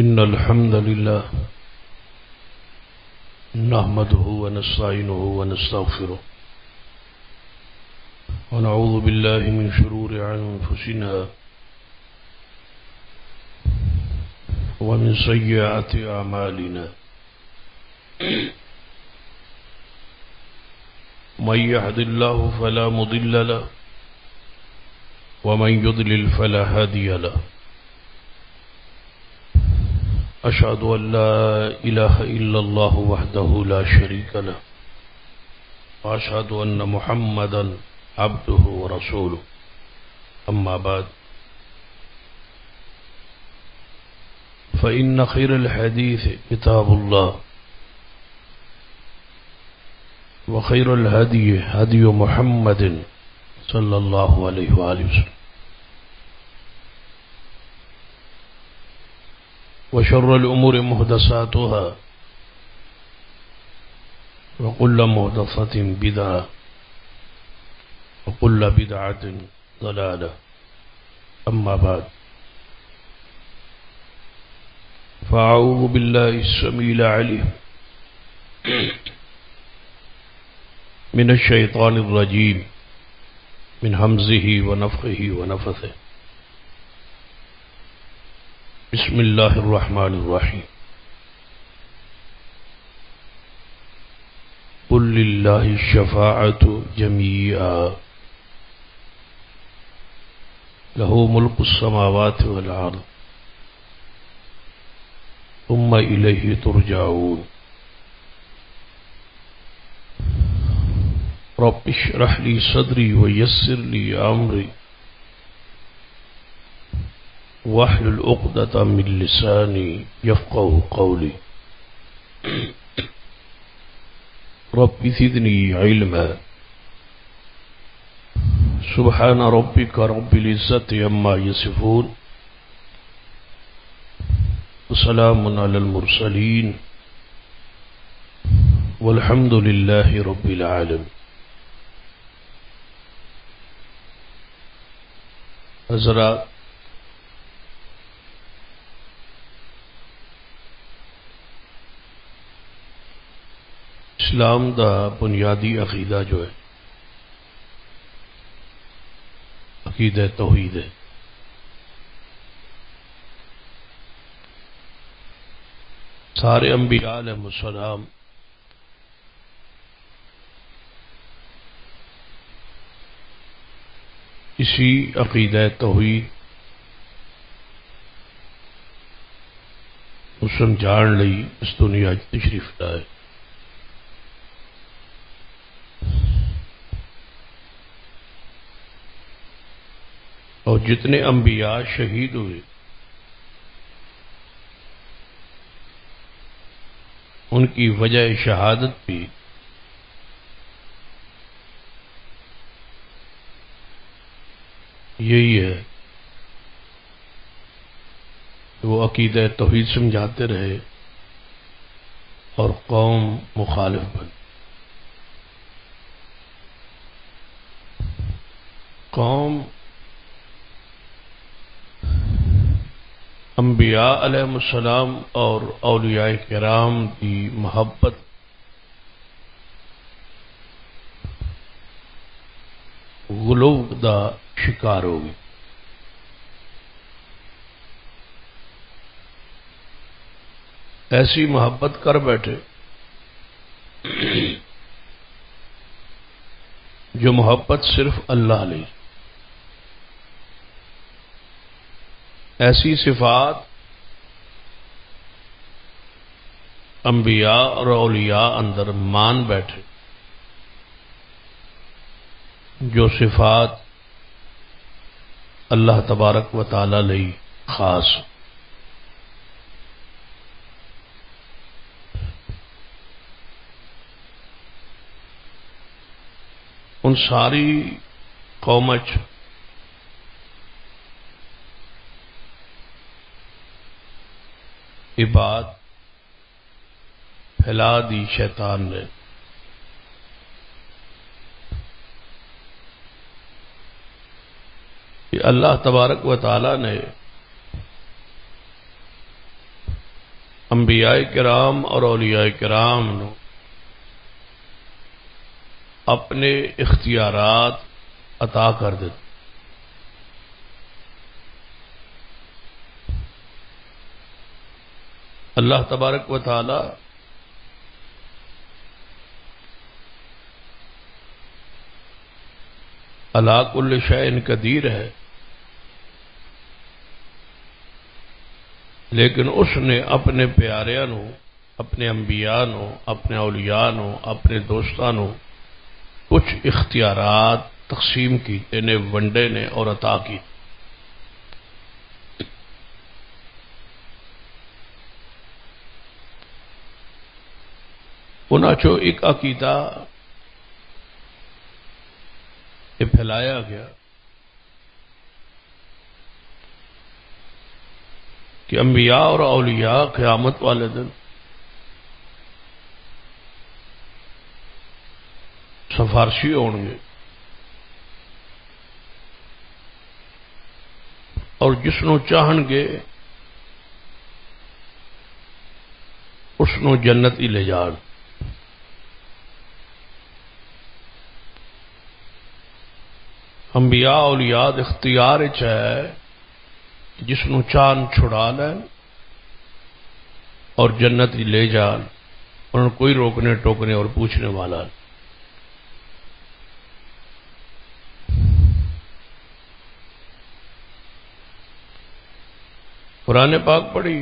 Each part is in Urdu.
إن الحمد لله نحمده ونستعينه ونستغفره ونعوذ بالله من شرور أنفسنا ومن سيئات أعمالنا من يهد الله فلا مضل له ومن يضلل فلا هادي له أشهد أن لا إله إلا الله وحده لا شريك له وأشهد أن محمدا عبده ورسوله أما بعد فإن خير الحديث كتاب الله وخير الهدي هدي محمد صلى الله عليه وآله وسلم وشر الأمور محدثاتها وكل محدثة بدعة وكل بدعة ضلالة أما بعد فأعوذ بالله السميع العليم من الشيطان الرجيم من همزه ونفخه ونفثه بسم الله الرحمن الرحيم قل لله الشفاعة جميعا له ملك السماوات والأرض ثم إليه ترجعون رب اشرح لي صدري ويسر لي أمري واحلل عقدة من لساني يفقهوا قولي رب زدني علما سبحان ربك رب العزة عما يصفون وسلام على المرسلين والحمد لله رب العالمين. حضرات، اسلام دا بنیادی عقیدہ جو ہے عقیدہ توحید ہے. سارے انبیاء علیہ السلام اسی عقیدہ توحید کو سمجھان لئی اس دنیا تشریف لائے. اور جتنے انبیاء شہید ہوئے ان کی وجہ شہادت بھی یہی ہے کہ وہ عقیدہ توحید سمجھاتے رہے اور قوم مخالف بن. قوم انبیاء علیہ السلام اور اولیاء کرام کی محبت غلو دا شکار ہوگی. ایسی محبت کر بیٹھے جو محبت صرف اللہ علیہ. ایسی صفات انبیاء اور اولیاء اندر مان بیٹھے جو صفات اللہ تبارک و تعالی لئی خاص. ان ساری قومچ یہ بات پھیلا دی شیطان نے کہ اللہ تبارک و تعالی نے انبیاء کرام اور اولیاء کرام نو اپنے اختیارات عطا کر دیتے. اللہ تبارک و تعالی علی کل شیء قدیر ہے، لیکن اس نے اپنے پیاریاں نو، اپنے انبیاء نو، اپنے اولیاء نو، اپنے دوستاں نو کچھ اختیارات تقسیم کیتے نے، ونڈے نے اور عطا کی. انہاں چو ایک عقیدہ یہ پھیلایا گیا کہ انبیاء اور اولیاء قیامت والے دن سفارشی ہون گے، اور جس نو چاہن گے اس نو جنت ہی لے جان. انبیاء اولیاء اختیار ہے جس نو چاہن چھڑا لین اور جنت ہی لے جان، انہوں کوئی روکنے ٹوکنے اور پوچھنے والا نہیں. قرآن پاک پڑھی،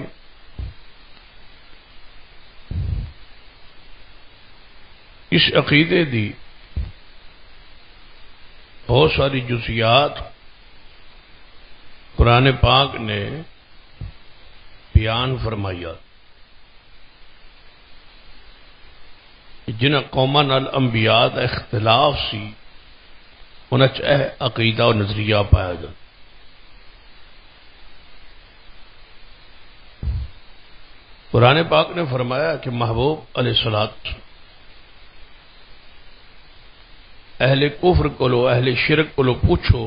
اس عقیدے دی بہت ساری جزیات قرآن پاک نے بیان فرمایا. جنہ قوماں نال انبیاء دا اختلاف سی انہاں چ عقیدہ اور نظریہ پایا جاتا. قرآن پاک نے فرمایا کہ محبوب علیہ الصلوۃ اہل کفر کولو، اہل شرک کولو پوچھو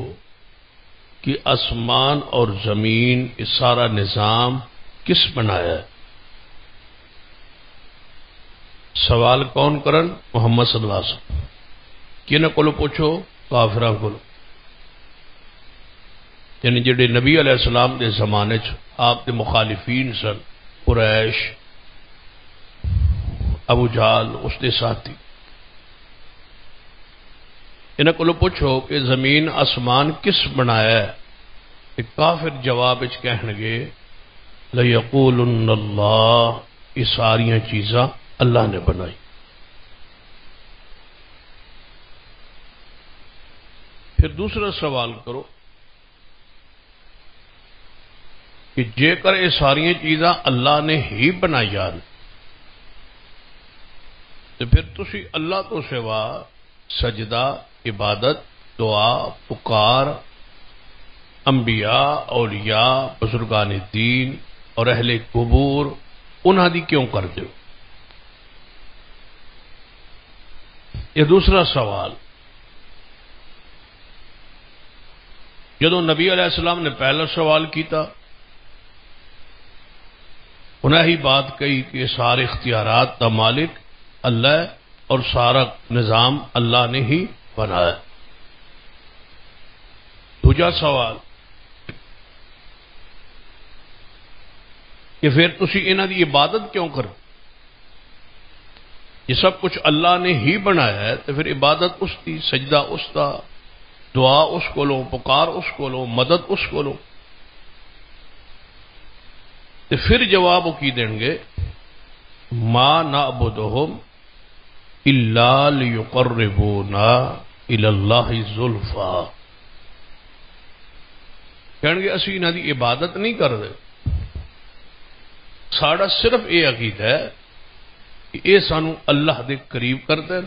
کہ آسمان اور زمین یہ سارا نظام کس بنایا ہے؟ سوال کون کرن؟ محمد صلی اللہ علیہ وسلم. کن کولو پوچھو؟ کافراں کولو، یعنی جڑے نبی علیہ السلام دے زمانے چ آپ دے مخالفین سن، قریش، ابو جہل اس دے ساتھی، انہاں کولو پوچھو کہ زمین آسمان کس بنایا ہے؟ کہ کافر جواب وچ کہن گے لَيَقُولُنَّ اللَّهُ، یہ ساریاں چیزاں اللہ نے بنائی. پھر دوسرا سوال کرو کہ جے کر یہ ساریاں چیزاں اللہ نے ہی بنائی جان تو پھر تسی اللہ تو سوا سجدہ، عبادت، دعا، پکار انبیاء، اولیاء، بزرگان دین اور اہل قبور انہاں دی کیوں کر دو؟ یہ دوسرا سوال. جدو نبی علیہ السلام نے پہلا سوال کیتا انہیں ہی بات کہی کہ سارے اختیارات کا مالک اللہ ہے اور سارا نظام اللہ نے ہی بنایا. دوسرا سوال کہ پھر تسی انہاں دی عبادت کیوں کرو؟ یہ سب کچھ اللہ نے ہی بنایا ہے تو پھر عبادت اس کی، سجدہ اس کا، دعا اس کو لو، پکار اس کو لو، مدد اس کو لو. تو پھر جواب وہ کی دیں گے ما نعبدہم الا لیقربونا الی اللہ زلفا. کہیں گے اسی انہاں دی عبادت نہیں کر دے، ساڑا صرف یہ عقیدہ ہے کہ یہ سانو اللہ دے قریب کر دیں.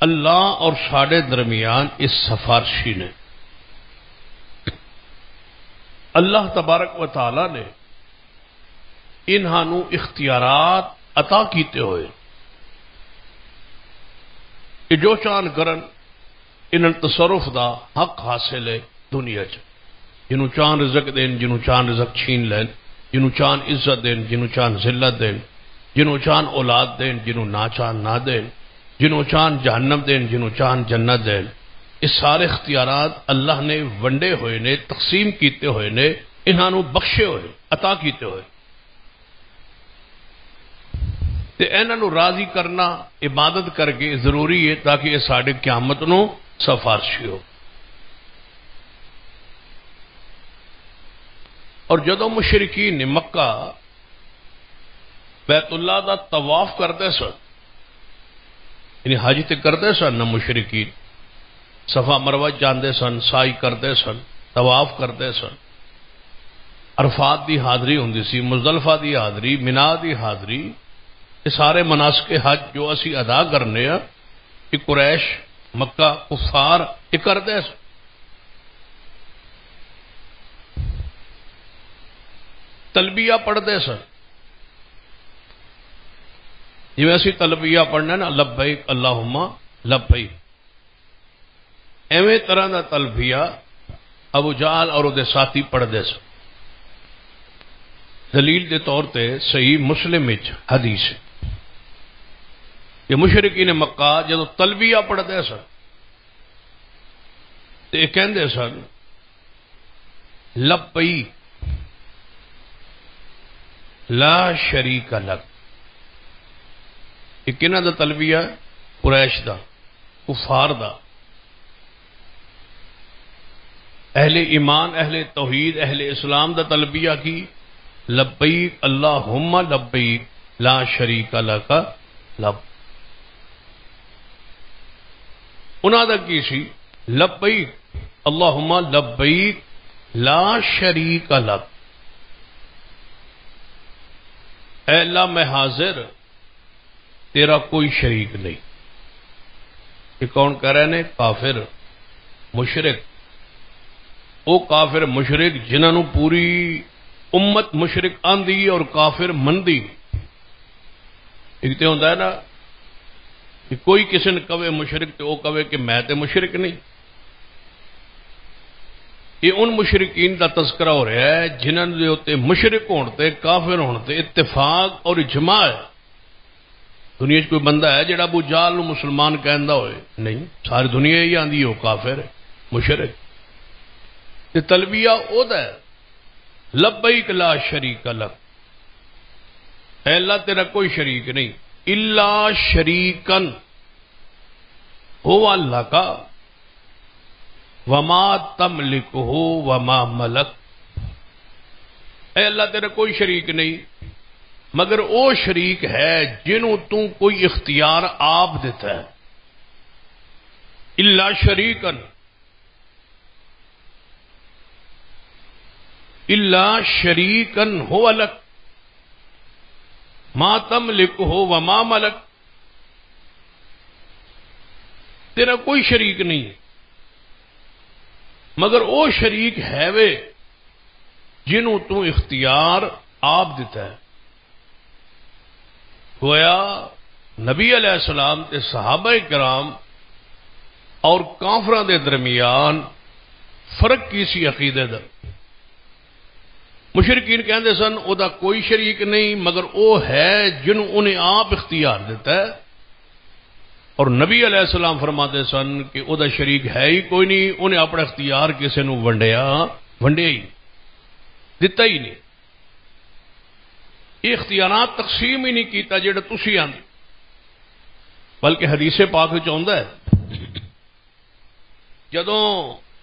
اللہ اور ساڑے درمیان اس سفارشی نے. اللہ تبارک و تعالی نے انہانو اختیارات عطا کیتے ہوئے کہ جو چان کرن انہاں تصرف دا حق حاصل ہے دنیا چ. جنہوں چان رزق دین، جنہوں چان رزق چھین لین. جنوں چاہن عزت دین، جنوں چاہن ذلت دین، جنوں چاہن اولاد دین، جنوں نہ چاہن نہ دین، جنوں چاہن جہنم دین، جنوں چاہن جنت دین۔ یہ سارے اختیارات اللہ نے ونڈے ہوئے نے، تقسیم کیتے ہوئے نے، انہاں نو بخشے ہوئے، عطا کیتے ہوئے، تے انہاں نو راضی کرنا عبادت کر کے ضروری ہے تاکہ یہ ساڈے قیامت نو سفارشی ہو۔ اور جدو مشرکین مکہ بیت اللہ دا طواف کرتے سن، یعنی حج تے کرتے سن نہ مشرکین، صفا مروہ جاندے سن، سائی کرتے سن، طواف کرتے سن، عرفات دی حاضری ہوندی سی، مزدلفہ دی حاضری، مینا دی حاضری، یہ سارے مناسک حج جو اسی ادا کرنے ہیں کہ قریش مکہ کفار یہ کرتے سن۔ تلبیہ پڑھتے سن، جی اسی تلبیہ پڑھنا نا لبیک اللہم لبیک، ایویں طرح دا تلبیہ ابو جہل اور دے ساتھی پڑھتے سن۔ دلیل دے طور تے صحیح مسلم وچ حدیث ہے کہ مشرکین مکہ جدو تلبیہ پڑھتے سن تے کہندے سن لبیک لا شریک لک۔ یہ کنہاں دا تلبیہ؟ قریش دا، کفار دا، اہل ایمان، اہل توحید، اہل اسلام دا تلبیہ کی لبیک اللہم لبیک لا شریک لک لب۔ انہاں دا کی سی لبیک اللہم لبیک لا شریک لک، اے اللہ میں حاضر تیرا کوئی شریک نہیں۔ یہ کون کہہ رہے ہیں؟ کافر مشرک، او کافر مشرک جنہاں نو پوری امت مشرک آندی اور کافر مندی۔ ایک تے ہوندا ہے نا کہ کوئی کسی نے کہے مشرک تے او کہے کہ میں تے مشرک نہیں۔ یہ ان مشرکین دا تذکرہ ہو رہا ہے جنہاں دے اوتے مشرک ہون تے کافر ہون تے اتفاق اور اجماع ہے۔ دنیا کوئی بندہ ہے جڑا ابو جہل نو مسلمان کہندا ہوئے؟ نہیں، ساری دنیا ہی آندی ہو کافر ہے مشرک۔ تے تلبیہ او دا ہے لبیک لا شریک لک، اے اللہ تیرا کوئی شریک نہیں، الا شریکن هو لک وما تملکہ وما ملک۔ اے اللہ تیرا کوئی شریک نہیں مگر او شریک ہے جنہوں تو کوئی اختیار آپ دیتا ہے۔ الا شریکن، الا شریکن هو لک ما تملکہ وما ملک، تیرا کوئی شریک نہیں ہے مگر او شریک ہے وے جنہوں تو اختیار آپ دیتا ہے۔ گویا نبی علیہ السلام تے صحابہ کرام اور کافراں دے درمیان فرق کی سی عقیدے دا۔ مشرکین کہندے سن او دا کوئی شریک نہیں مگر او ہے جنہوں انہیں آپ اختیار دیتا ہے، اور نبی علیہ السلام فرماتے سن کہ او دا شریک ہے ہی کوئی نہیں، انہیں اپنا اختیار کسی نو ونڈیا ہی دیتا ہی نہیں۔ یہ اختیارات تقسیم ہی نہیں کیتا جڑا تسی آندے، بلکہ حدیث پاک وچ آندا ہے جدوں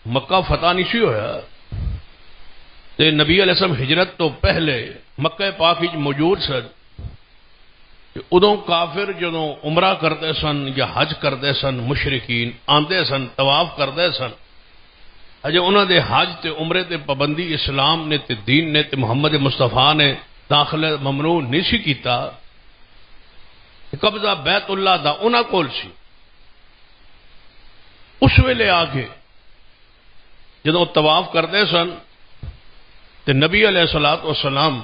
مکہ فتح نہیں سی ہویا تے نبی علیہ السلام ہجرت تو پہلے مکہ پاک وچ موجود سن، ادوں کافر جدوں عمرہ کرتے سن یا حج کرتے سن، مشرکین آندے سن طواف کرتے سن، اجے انہاں دے حج تے عمرے تے پابندی اسلام نے تے دین نے تے محمد مصطفیٰ نے داخلہ ممنوع نہیں سی کیتا، قبضہ بیت اللہ دا انہاں کول سی۔ اس ویلے آ کے جدوں طواف کرتے سن تے نبی علیہ الصلوۃ والسلام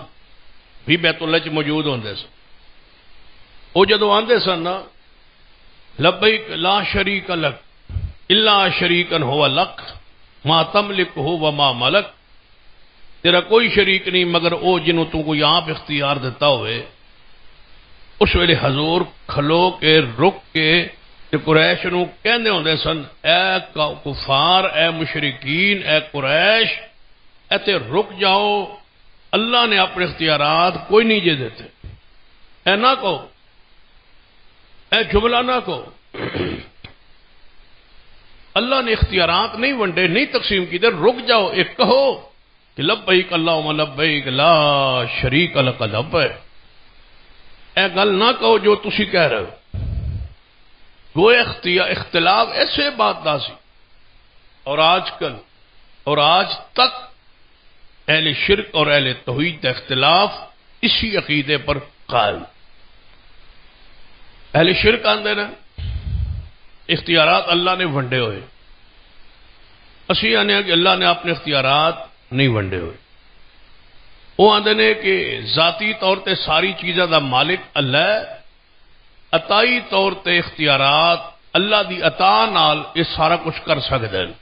بھی بیت اللہ چ موجود ہوندے سن، وہ جدو آندے سن نا لبیک لا شریک لک الا شریکن هو لک ما تملکہ وما ملک، تیرا کوئی شریک نہیں مگر او جنوں تو کوئی آپ اختیار دیتا ہوئے۔ اس ویلے حضور کھلو کے رک کے تے قریش نو کہندے ہوندے سن، اے کفار، اے مشرکین، اے قریش، ایتے رک جاؤ، اللہ نے اپنے اختیارات کوئی نہیں جے دیتے۔ اے نہ کہو، اے جملہ نہ کہو، اللہ نے اختیارات نہیں ونڈے، نہیں تقسیم کیتے، رک جاؤ، ایک کہو کہ لبیک اللہم لبیک لا شریک لک لبیک۔ اے گل نہ کہو جو تسی کہہ رہے ہو۔ وہ اختلاف ایسے بات دا سی، اور آج تک اہل شرک اور اہل توحید کا اختلاف اسی عقیدے پر قائم۔ اہل شرک آندے نا اختیارات اللہ نے ونڈے ہوئے، اسی آنے کہ اللہ نے اپنے اختیارات نہیں ونڈے ہوئے۔ وہ آندے نے کہ ذاتی طور تے ساری چیزاں دا مالک اللہ ہے، عطائی طور تے اختیارات اللہ دی عطا نال یہ سارا کچھ کر سکتے ہیں۔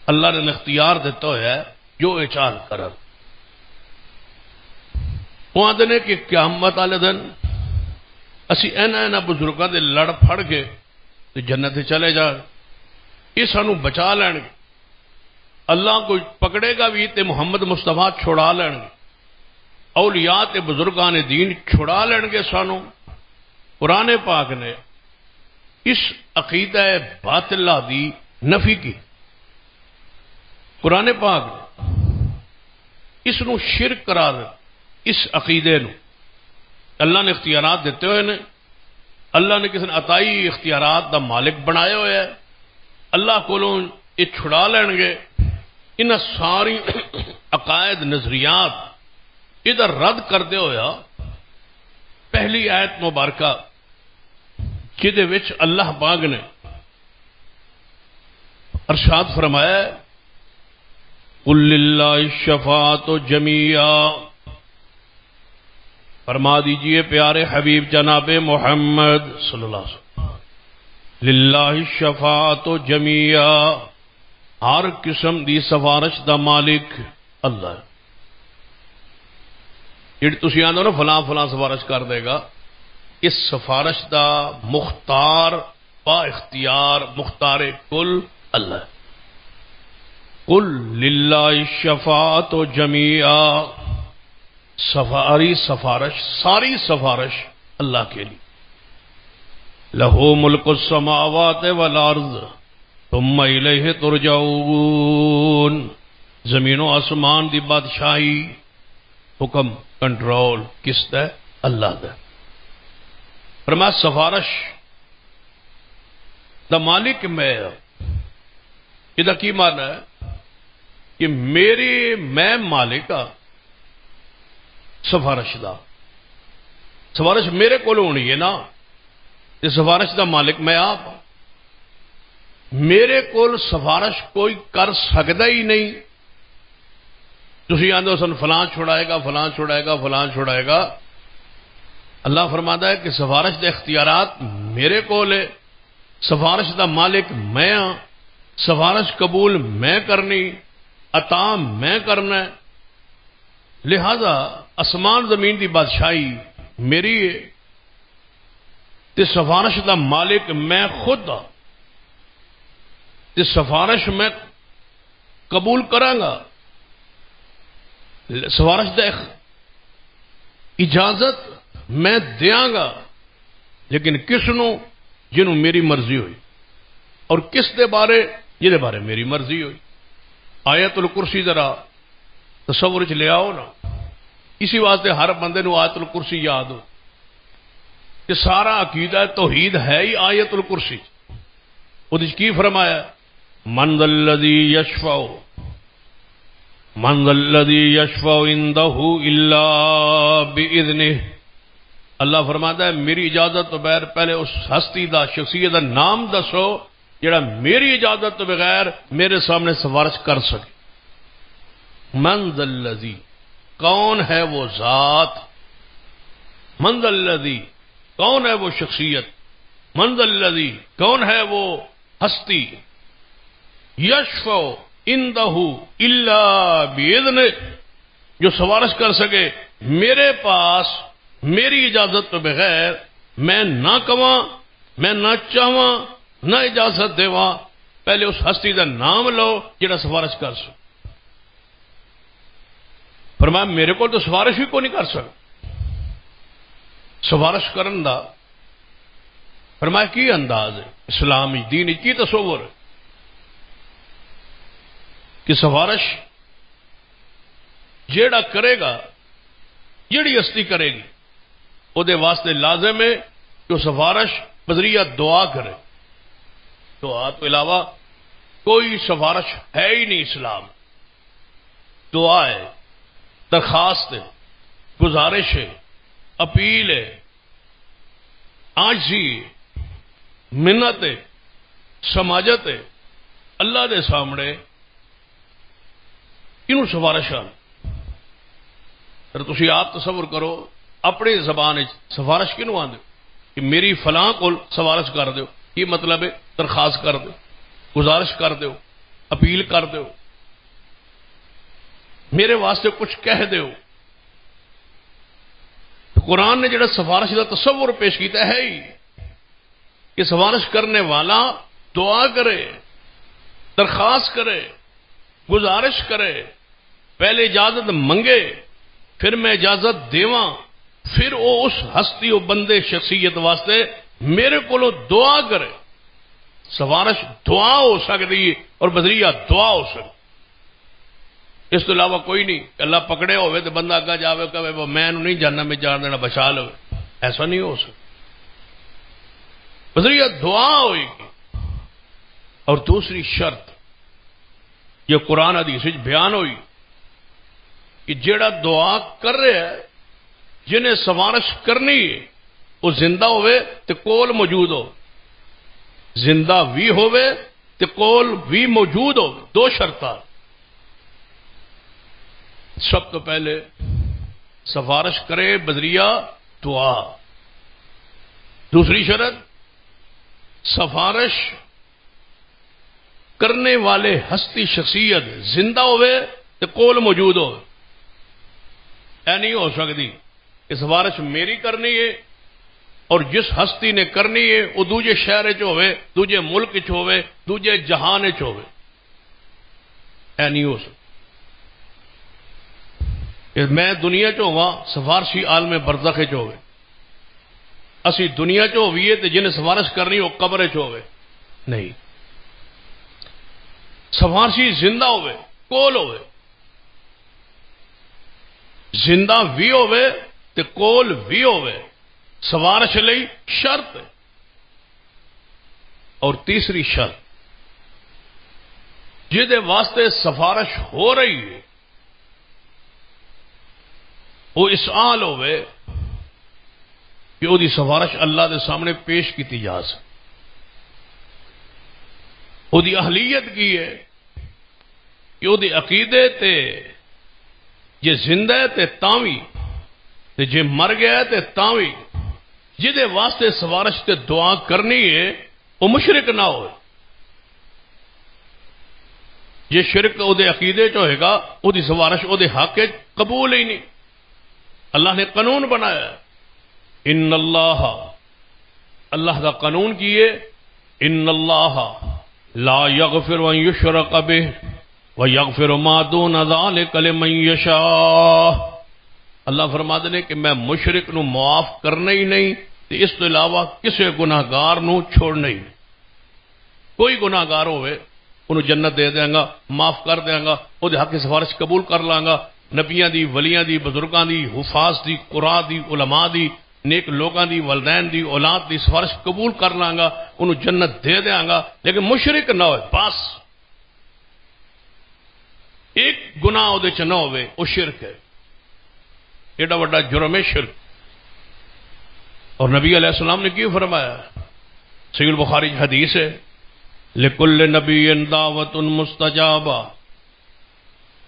اللہ نے اختیار دیتا ہے جو اچان کرن۔ وہ آندے نے کہ قیامت والے دن اسی اینا بزرگاں دے لڑ پھڑ کے تے جنت چلے جان، یہ سانو بچا لین گے، اللہ کو پکڑے گا بھی تے محمد مصطفیٰ چھڑا لین گے، اولیاء تے بزرگان دین چھڑا لین گے سانو۔ قرآن پاک نے اس عقیدہ باطلہ دی نفی کی۔ قرآن پاک نے اس نو شرک قرار دے، اس عقیدے نو اللہ نے اختیارات دیتے ہوئے نے، اللہ نے کسی نے عطائی اختیارات دا مالک بنائے ہوئے ہے، اللہ کولوں یہ چھڑا لین گے۔ ان ساری عقائد نظریات ادھر رد کردے ہویا پہلی آیت مبارکہ جدے وچ اللہ پاک نے ارشاد فرمایا قل للہ الشفاعۃ جمیعا، فرما دیجئے پیارے حبیب جناب محمد صلی اللہ علیہ وسلم، للہ الشفاعۃ جمیعا، ہر قسم دی سفارش دا مالک اللہ ہے۔ جڑی تسی آندے ہو نا فلاں فلاں سفارش کر دے گا، اس سفارش دا مختار با اختیار مختار کل اللہ ہے۔ قل للہ الشفاعۃ جمیعا، ساری سفارش اللہ کے لیے، لہ ملک السماوات والارض ثم الیہ ترجعون، زمین و آسمان دی بادشاہی، حکم، کنٹرول کس دا؟ اللہ دا۔ فرمایا سفارش دا مالک میں، یہ کی معنی ہے کہ میں مالک ہاں سفارش دا، سفارش میرے کو ہونی ہے نا، یہ سفارش دا مالک میں آپ، میرے کو سفارش کوئی کر سکتا ہی نہیں۔ تسی آندے ہو سن فلاں چھڑائے گا، فلاں چھڑائے گا، فلاں چھڑائے گا، اللہ فرماتا ہے کہ سفارش دے اختیارات میرے کو لے، سفارش دا مالک میں ہاں، سفارش قبول میں کرنی، عطا میں کرنا ہے، لہذا آسمان زمین دی بادشاہی میری ہے، تے سفارش دا مالک میں خود ہاں، تے سفارش میں قبول کراں گا، سفارش دا اجازت میں دیاں گا، لیکن کس نو؟ جنوں میری مرضی ہوئی، اور کس دے بارے؟ جہدے بارے میری مرضی ہوئی۔ آیت الکرسی ذرا تصور چ لے آؤ نا، اسی واسطے ہر بندے نو آیت الکرسی یاد ہو کہ سارا عقیدہ توحید ہے ہی آیت الکرسی۔ وہ کی فرمایا؟ من ذا الذی یشفع عنده الا باذنہ، اللہ فرماتا ہے میری اجازت تو بغیر پہلے اس ہستی دا، شخصیت دا نام دسو جڑا میری اجازت تو بغیر میرے سامنے سفارش کر سکے۔ من ذا الذی، کون ہے وہ ذات؟ من ذا الذی، کون ہے وہ شخصیت؟ من ذا الذی، کون ہے وہ ہستی؟ یشفع عنده الا باذنہ، جو سفارش کر سکے میرے پاس میری اجازت تو بغیر میں نہ کواں، میں نہ چاہواں، نہ اجازت دیواں، پہلے اس ہستی کا نام لو جڑا سفارش کر سو۔ فرمایا میرے کو تو سفارش بھی کوئی نہیں کر سکتا۔ سفارش کرن دا فرمایا کی انداز ہے اسلامی دین کی تصور ہے کہ سفارش جیڑا کرے گا، جیڑی ہستی کرے گی وہ دے واسطے لازم ہے کہ وہ سفارش بذریعہ دعا کرے۔ دعا تو علاوہ کوئی سفارش ہے ہی نہیں اسلام۔ دعا ہے، درخواست ہے، گزارش ہے، اپیل ہے، عاجزی ہے، منت ہے، سماجت ہے، اللہ دے سامنے کنوں سفارش آ تھی آپ تصور کرو اپنی زبان سفارش کنوں آدھے کہ میری فلاں کو سفارش کر دو، یہ مطلب ہے درخواست کر دو، گزارش کر دو، اپیل کر دو، میرے واسطے کچھ کہہ دو۔ قرآن نے جڑا سفارش کا تصور پیش کیتا ہے ہی کہ سفارش کرنے والا دعا کرے، درخواست کرے، گزارش کرے، پہلے اجازت منگے، پھر میں اجازت دیواں، پھر وہ اس ہستی و بندے شخصیت واسطے میرے کو دعا کرے۔ سفارش دعا ہو سکتی ہے اور بذریعہ دعا ہو سکتی، اس تو علاوہ کوئی نہیں۔ اللہ پکڑے ہوئے تو بندہ اگا جاوے کہ میں نہیں جاننا، میں جان دینا، بچا لو، ایسا نہیں ہو سکتا۔ بذریعہ دعا ہوئے گی۔ اور دوسری شرط یہ قرآن حدیث بیان ہوئی کہ جیڑا دعا کر رہے ہے، جنہیں سفارش کرنی ہے، وہ زندہ ہوئے تے کول موجود ہو، زندہ بھی ہوئے تے کول بھی موجود ہو۔ دو شرطاں۔ سب تو پہلے سفارش کرے بذریعہ دعا۔ دوسری شرط سفارش کرنے والے ہستی شخصیت زندہ ہوئے تے کول موجود ہو۔ اے نہیں ہو سکتی کہ سفارش میری کرنی ہے اور جس ہستی نے کرنی ہے وہ دوجے شہر چ ہوئے، دوجے ملک چ ہوئے، دوجے جہان چ ہوئے۔ اے نہیں ہو سکتا کہ میں دنیا چ ہوا، سفارشی عالم برزخ چ ہوئے، اسی دنیا چ ہوئیے تے جنہیں سفارش کرنی وہ قبر چ ہوئے۔ نہیں، سفارشی زندہ ہوئے، کول ہوئے، زندہ بھی ہوئے تے کول بھی ہوئے، سفارش لئی شرط ہے۔ اور تیسری شرط جہدے واسطے سفارش ہو رہی ہے وہ اس آل ہوئے کہ وہ دی سفارش اللہ دے سامنے پیش کی جا سکے۔ وہ دی اہلیت کی ہے کہ وہ دی عقیدے تے جے زندہ ہے تے تاوی تے جے مر گیا ہے تے تاوی جہدے واسطے سفارش تے دعا کرنی ہے وہ مشرک نہ ہوئے۔ جے شرک او دے عقیدے چ ہوئے گا او دی سفارش او دے حق قبول ہی نہیں۔ اللہ نے قانون بنایا، ان اللہ کا قانون کیے، ان اللہ لا یغفر ان یشرک بہ ویغفر ما دون ذلک لمن یشاء۔ اللہ فرماتے ہیں کہ میں مشرک نو معاف کرنا ہی نہیں تے اس تو علاوہ کسی گناہگار نو چھوڑنا ہی نہیں۔ کوئی گناہگار ہوئے انہوں جنت دے دیں گا، معاف کر دیں گا، وہ دے حق کی سفارش قبول کر لاں گا، نبیاں دی، ولیاں دی، بزرگاں دی، حفاظ دی، قرآن دی، علماء دی، نیک لوگاں دی، والدین دی، اولاد دی سفارش قبول کر لاں گا، انہوں جنت دے دیں گا، لیکن مشرک نہ ہوئے۔ بس ایک گناہ دے چ نہ ہوئے وہ شرک ہے، ایڈا وڈا جرم ہے شرک۔ اور نبی علیہ السلام نے کیوں فرمایا؟ صحیح البخاری حدیث ہے، لکل نبی دعوت مستجابہ،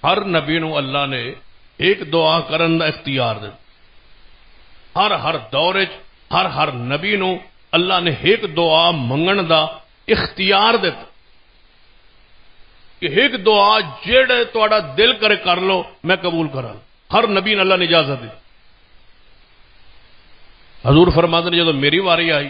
ہر نبی نو اللہ نے ایک دعا کرن دا اختیار دے۔ ہر دور ہر نبی نو اللہ نے ایک دعا منگن دا اختیار دیتا کہ ایک دعا جیڑے تہاڈا دل کرے کر لو میں قبول کراں۔ ہر نبی نے اللہ نے اجازت دی. حضور فرماتے ہیں جب میری واری آئی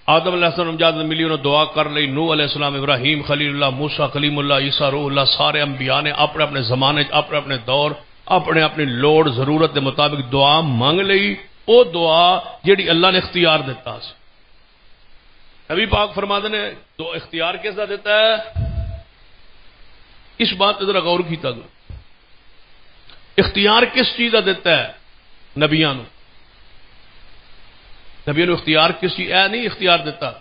آدم علیہ السلام اجازت ملی انہوں نے دعا کر لی. نوح علیہ السلام، ابراہیم خلیل اللہ، موسیٰ کلیم اللہ، عیسیٰ روح اللہ، سارے انبیاء نے اپنے اپنے زمانے اپنے اپنے دور اپنے اپنی لوڑ ضرورت کے مطابق دعا مانگ لئی. وہ دعا جیڑی اللہ نے اختیار دیتا سی. نبی پاک فرماتے ہیں تو اختیار کیسا دیتا ہے؟ اس بات ذرا غور کیتا کرو. اختیار کس چیز کا دیتا ہے؟ نبیاں نبیوں نے اختیار کس چیز اے نہیں اختیار دیتا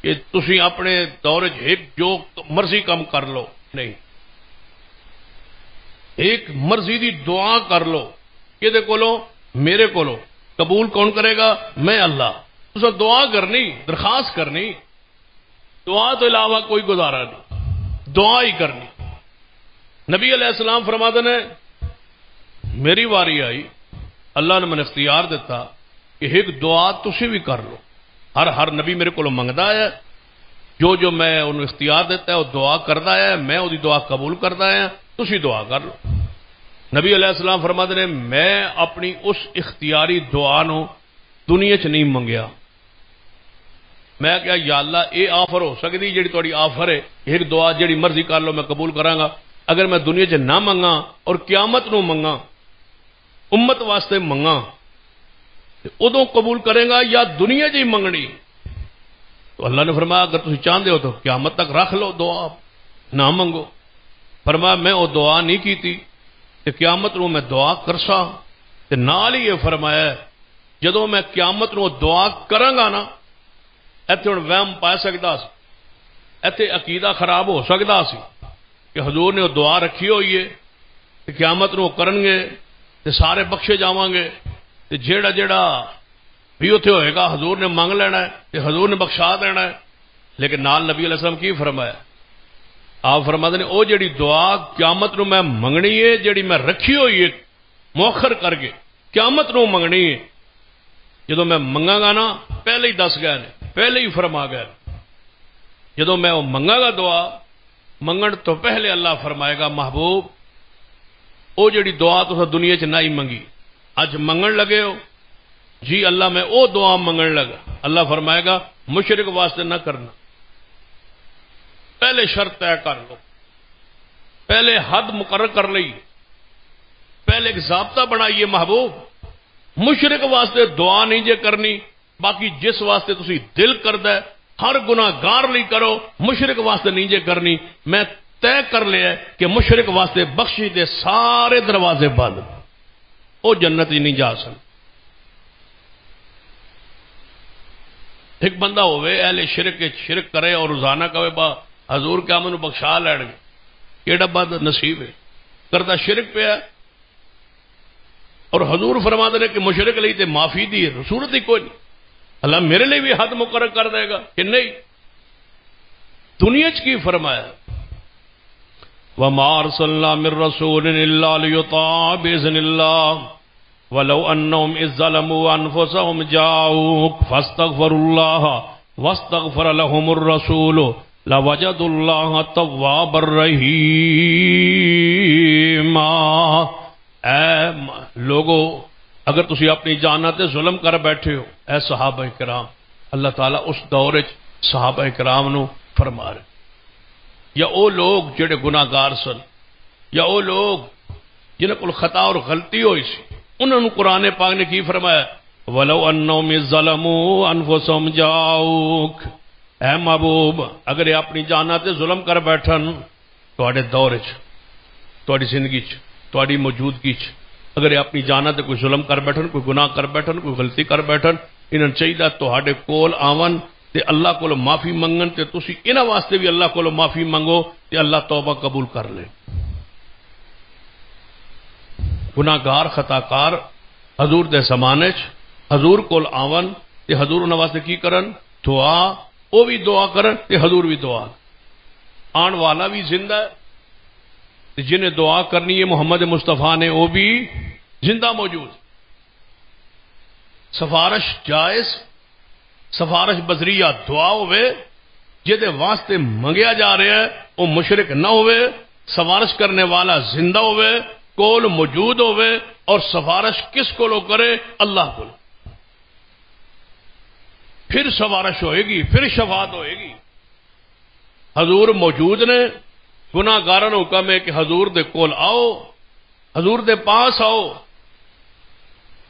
کہ تسی اپنے دور ایک جو مرضی کام کر لو. نہیں، ایک مرضی دی دعا کر لو. کہ کولو؟ میرے کولو. قبول کون کرے گا؟ میں اللہ. تو دعا کرنی، درخواست کرنی، دعا تو علاوہ کوئی گزارا نہیں، دعا ہی کرنی. نبی علیہ السلام فرماتے ہیں میری واری آئی اللہ نے من اختیار دیتا کہ ایک دعا تسی بھی کر لو. ہر نبی میرے کو منگتا ہے، جو میں انہوں اختیار دیتا ہے وہ دعا کرتا ہے، میں وہ دعا قبول کرتا ہے. تسی دعا کر لو. نبی علیہ السلام فرماتے ہیں میں اپنی اس اختیاری دعا نو دنیا چ نہیں منگیا. میں کیا یا اللہ اے آفر ہو سکتی جیڑی تھوڑی آفر ہے ایک دعا جیڑی مرضی کر لو میں قبول کراں گا. اگر میں دنیا چ نہ منگا اور قیامت نو منگا امت واسطے منگا ادو قبول کرے گا یا دنیا چ ہی منگنی؟ تو اللہ نے فرمایا اگر تسی چاہتے ہو تو قیامت تک رکھ لو دعا نہ منگو. فرمایا میں وہ دعا نہیں کیتی کہ قیامت نو میں دعا کرسا. تے نال ہی یہ فرمایا جدو میں قیامت نو دعا کراں گا نا ایتھے ہن وہم پا سکدا سی، ایتھے عقیدہ خراب ہو سکدا سی کہ حضور نے وہ دعا رکھی ہوئی ہے کہ قیامت نو کرن گے تے سارے بخشے جاواں گے تے جیڑا بھی اتنے ہوئے گا حضور نے منگ لینا ہے تے حضور نے بخشا دینا ہے. لیکن نال نبی علیہ السلام کی فرمایا؟ آپ فرماتے ہیں او جیڑی دعا قیامت نو میں منگنی ہے جیڑی میں رکھی ہوئی ہے مؤخر کر کے قیامت نو منگنی ہے. جدو میں منگا گا نا پہلے ہی دس گئے نے، پہلے ہی فرما گئے. جدو میں وہ منگا گا دعا منگن تو پہلے اللہ فرمائے گا محبوب او جڑی دعا تو دنیا چ نہ ہی منگی اج منگن لگے ہو جی اللہ میں او دعا منگن لگا. اللہ فرمائے گا مشرک واسطے نہ کرنا، پہلے شرط طے کر لو، پہلے حد مقرر کر لی، پہلے ایک ضابطہ بنائیے محبوب مشرک واسطے دعا نہیں جے کرنی، باقی جس واسطے تسی دل کردا ہے ہر گناہ گار لی کرو، مشرک واسطے نہیں جے کرنی. میں طے کر لیا کہ مشرک واسطے بخشی دے سارے دروازے بند، وہ جنت ہی نہیں جا سکتے. ایک بندہ ہوئے اہل شرک کرے اور روزانہ کہے با حضور کیا مجھے بخشا لین گے، کیڑا بد نصیب ہے کرتا شرک پہ ہے. اور حضور فرماتے ہیں کہ مشرک لئی تے معافی دی صورت ہی کوئی نہیں. اللہ میرے لیے بھی حد مقرر کر دے گا کہ نہیں. دنیا چ کی فرمایا وَمَا أَرْسَلْنَا مِن رَّسُولٍ إِلَّا لِيُطَاعَ بِإِذْنِ اللَّهِ وَلَوْ أَنَّهُمْ إِذ ظَّلَمُوا أَنفُسَهُمْ جَاءُوكَ فَاسْتَغْفَرُوا اللَّهَ وَاسْتَغْفَرَ لَهُمُ الرَّسُولُ لَوَجَدُوا اللَّهَ تَوَّابًا رَّحِيمًا. اے لوگو اگر تسی اپنی جاناں تے ظلم کر بیٹھے ہو، اے صحابہ کرام، اللہ تعالیٰ اس دور وچ صحابہ کرام نو فرما رہے یا او لوگ جڑے گناہگار سن یا او لوگ جنہاں کول خطا اور غلطی ہوئی سی انہوں نے قرآن پاک نے کی فرمایا وَلَوْ أَنَّهُمْ إِذْ ظَلَمُوا أَنفُسَهُمْ جَاءُوكَ. اے محبوب اگر یہ اپنی جاناں تے ظلم کر بیٹھن تواڈے دور وچ تواڈی زندگی چ تواڈی موجودگی چ اگر یہ اپنی جاناں تے کوئی ظلم کر بیٹھن، کوئی گناہ کر بیٹھن، کوئی غلطی کر بیٹھن، انہاں چاہیے تواڈے کول آون تے اللہ کو معافی منگن تے تسی انہاں واسطے بھی اللہ کو معافی منگو تے اللہ توبہ قبول کر لے. گناہگار خطاکار حضور دے زمانے چ حضور کول آون تے حضور انہاں واسطے کی کرن؟ دعا. او بھی دعا کرن تے حضور بھی دعا. آن والا بھی زندہ ہے تے جنہیں دعا کرنی ہے محمد مصطفیٰ نے وہ بھی زندہ موجود. سفارش جائز، سفارش بذریعہ دعا ہوئے جہدے واسطے منگیا جا رہا ہے وہ مشرک نہ ہوئے، سفارش کرنے والا زندہ ہوئے کول موجود ہوئے اور سفارش کس کو کرے؟ اللہ کو، پھر سفارش ہوئے گی، پھر شفاعت ہوئے گی۔ حضور موجود نے، گناہ گاراں نوں حکم ہے کہ حضور دے کول آؤ، حضور دے پاس آؤ۔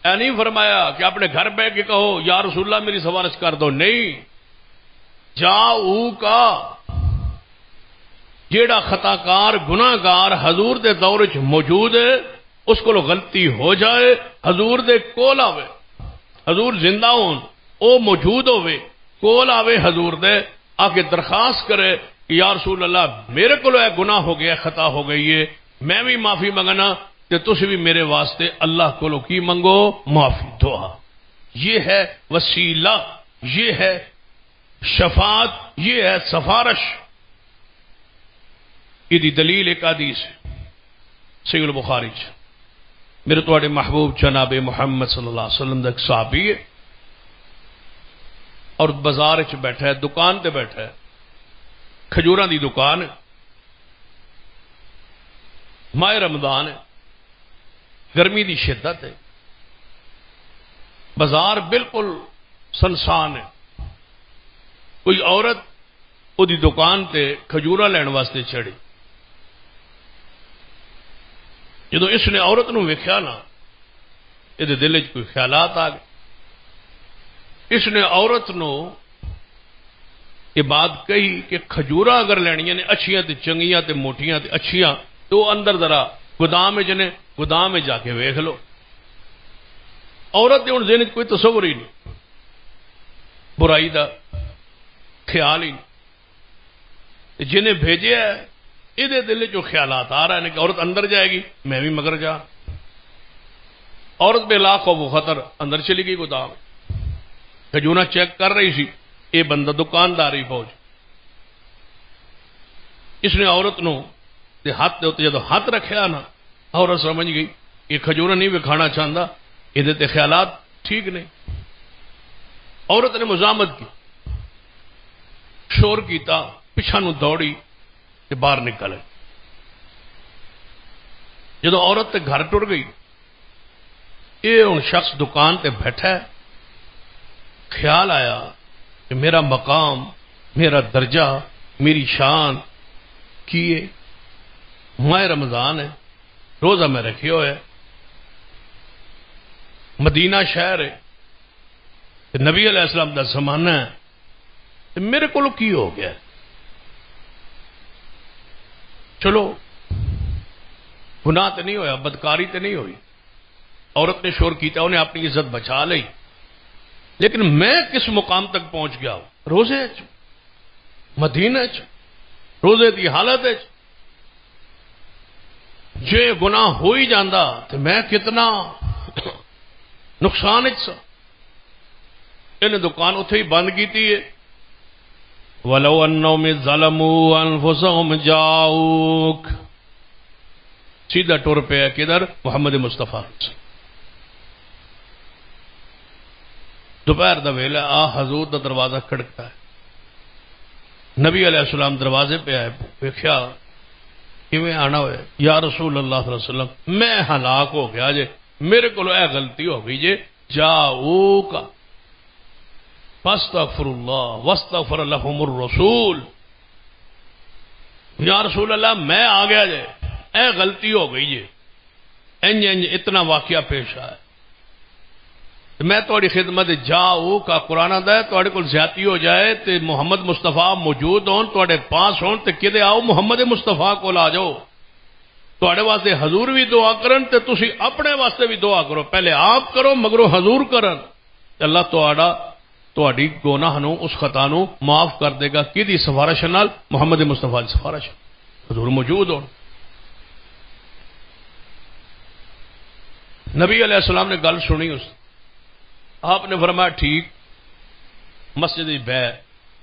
اے نہیں فرمایا کہ اپنے گھر بیٹھ کے کہو یا رسول اللہ میری سفارش کر دو، نہیں، جاؤ کا جیڑا خطا کار گناہ گار حضور دے دور وچ موجود ہے، اس کو غلطی ہو جائے، حضور دے کول آوے، حضور زندہ ہون، او موجود ہوئے، کول آوے حضور دے، آ کے درخواست کرے کہ یا رسول اللہ میرے کو گناہ ہو گیا، خطا ہو گئی ہے، میں بھی معافی منگنا، کہ تسی بھی میرے واسطے اللہ کو کی منگو، معافی، دعا۔ یہ ہے وسیلہ، یہ ہے شفاعت، یہ ہے سفارش۔ یہ دلیل ایک حدیث ہے صحیح البخاری چ، میرے تواڈے محبوب جناب محمد صلی اللہ علیہ وسلم دا ایک صحابی ہے، اور بازار چ بیٹھا ہے، دکان تے بیٹھا ہے، کھجوراں دی دکان ہے، ماہ رمضان ہے، گرمی دی شدت ہے، بازار بالکل سنسان ہے، کوئی عورت وہ دی دکان تے کھجورا لین واسطے چڑھی۔ جدو اس نے عورت نو ویکھیا نا، یہ دل چ کوئی خیالات آ گئے، اس نے عورت نو یہ بات کہی کہ کھجورا اگر لینیاں نے اچھیاں تے چنگیاں تے موٹیاں تے اچھیاں، تو اندر ذرا گودام جنے گودام میں جا کے ویکھ لو۔ عورت دے ہن ذہن وچ کوئی تصور ہی نہیں، برائی دا خیال ہی نہیں، جنہیں بھیجے ہے یہ دل جو خیالات آ رہے ہیں کہ عورت اندر جائے گی، میں بھی مگر جا۔ عورت بے لا خوف و خطر اندر چلی گئی گودام، کھجورا چیک کر رہی سی، یہ بندہ دکانداری فوج، اس نے عورت نو دے ہاتھ دے جدو ہاتھ رکھیا نا، عورت سمجھ گئی یہ کھجورا نہیں وکھانا چاہتا، یہ خیالات ٹھیک نہیں۔ عورت نے مزاحمت کی، شور کیتا، پچھا نو دوڑی تے باہر نکلے۔ جدو عورت تے گھر ٹر گئی، یہ ہن شخص دکان تے بیٹھا ہے، خیال آیا کہ میرا مقام، میرا درجہ، میری شان کی ہے، ماہ رمضان ہے، روزہ میں رکھے ہوئے، مدینہ شہر ہے، نبی علیہ السلام دا زمانہ ہے، میرے کو کی ہو گیا؟ چلو گناہ تے نہیں ہویا، بدکاری تے نہیں ہوئی، عورت نے شور کیتا، انہیں اپنی عزت بچا لی، لیکن میں کس مقام تک پہنچ گیا ہوں؟ روزے چ، مدینہ چ، روزے دی حالت چ، جے گناہ ہو ہی جاندہ تو میں کتنا نقصان سا۔ انہیں دکان اتھے ہی بند کیتی ہے۔ وَلَوْ أَنَّهُمْ إِذْ ظَلَمُوا أَنفُسَهُمْ جَاءُوكَ، سیدھا ٹر پہ ہے کدھر؟ محمد مصطفیٰ۔ دوپہر دا ویلا، حضور دا دروازہ کھڑکتا ہے، نبی علیہ السلام دروازے پہ آئے، ویکھیا کیویں آنا ہوئے، یا رسول اللہ صلی اللہ علیہ وسلم میں ہلاک ہو گیا جے، میرے کو اے غلطی ہو گئی جے، جاؤکا فاستغفر اللہ واستغفر لهم الرسول، یا رسول اللہ میں آ گیا جے، اے غلطی ہو گئی جے، انج اتنا واقعہ پیش آیا، میں تھوڑی خدمت جاؤ کا قرآن دا تھوڑے کو زیادتی ہو جائے تے محمد مصطفیٰ موجود ہون تھوڑے پاس ہون تے کدے آؤ محمد مصطفیٰ کو لا جاؤ، تھوڑے واسطے حضور بھی دعا کرن تے تسی اپنے واسطے بھی دعا کرو، پہلے آپ کرو مگرو حضور کرن، اللہ تہاڈی گناہ نو اس خطا نو معاف کر دے گا، کدی سفارش نال؟ محمد مصطفیٰ دی سفارش، حضور موجود ہون۔ نبی علیہ السلام نے گل سنی، اس آپ نے فرمایا ٹھیک، مسجد بہ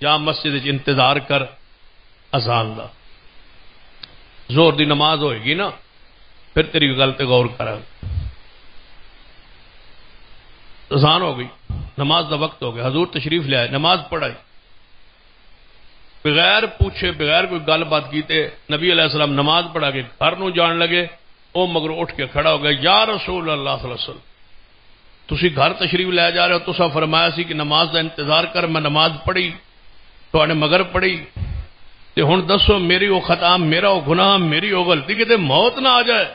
یا مسجد انتظار کر اذان دا، زور دی نماز ہوئے گی نا پھر تیری گل تے غور کر۔ اذان ہو گئی، نماز دا وقت ہو گیا، حضور تشریف لے آئے، نماز پڑھائی، بغیر پوچھے بغیر کوئی گل بات کیتے نبی علیہ السلام نماز پڑھا کے گھر نو جان لگے، وہ مگر اٹھ کے کھڑا ہو گیا، یا رسول اللہ صلی اللہ علیہ وسلم تسی گھر تشریف لے جا رہے ہو، تسا فرمایا سی کہ نماز دا انتظار کر، میں نماز پڑھی تو مگر پڑھی، تے ہن دسو میری وہ خطا، میرا وہ گناہ، میری وہ غلطی کتے موت نہ آ جائے۔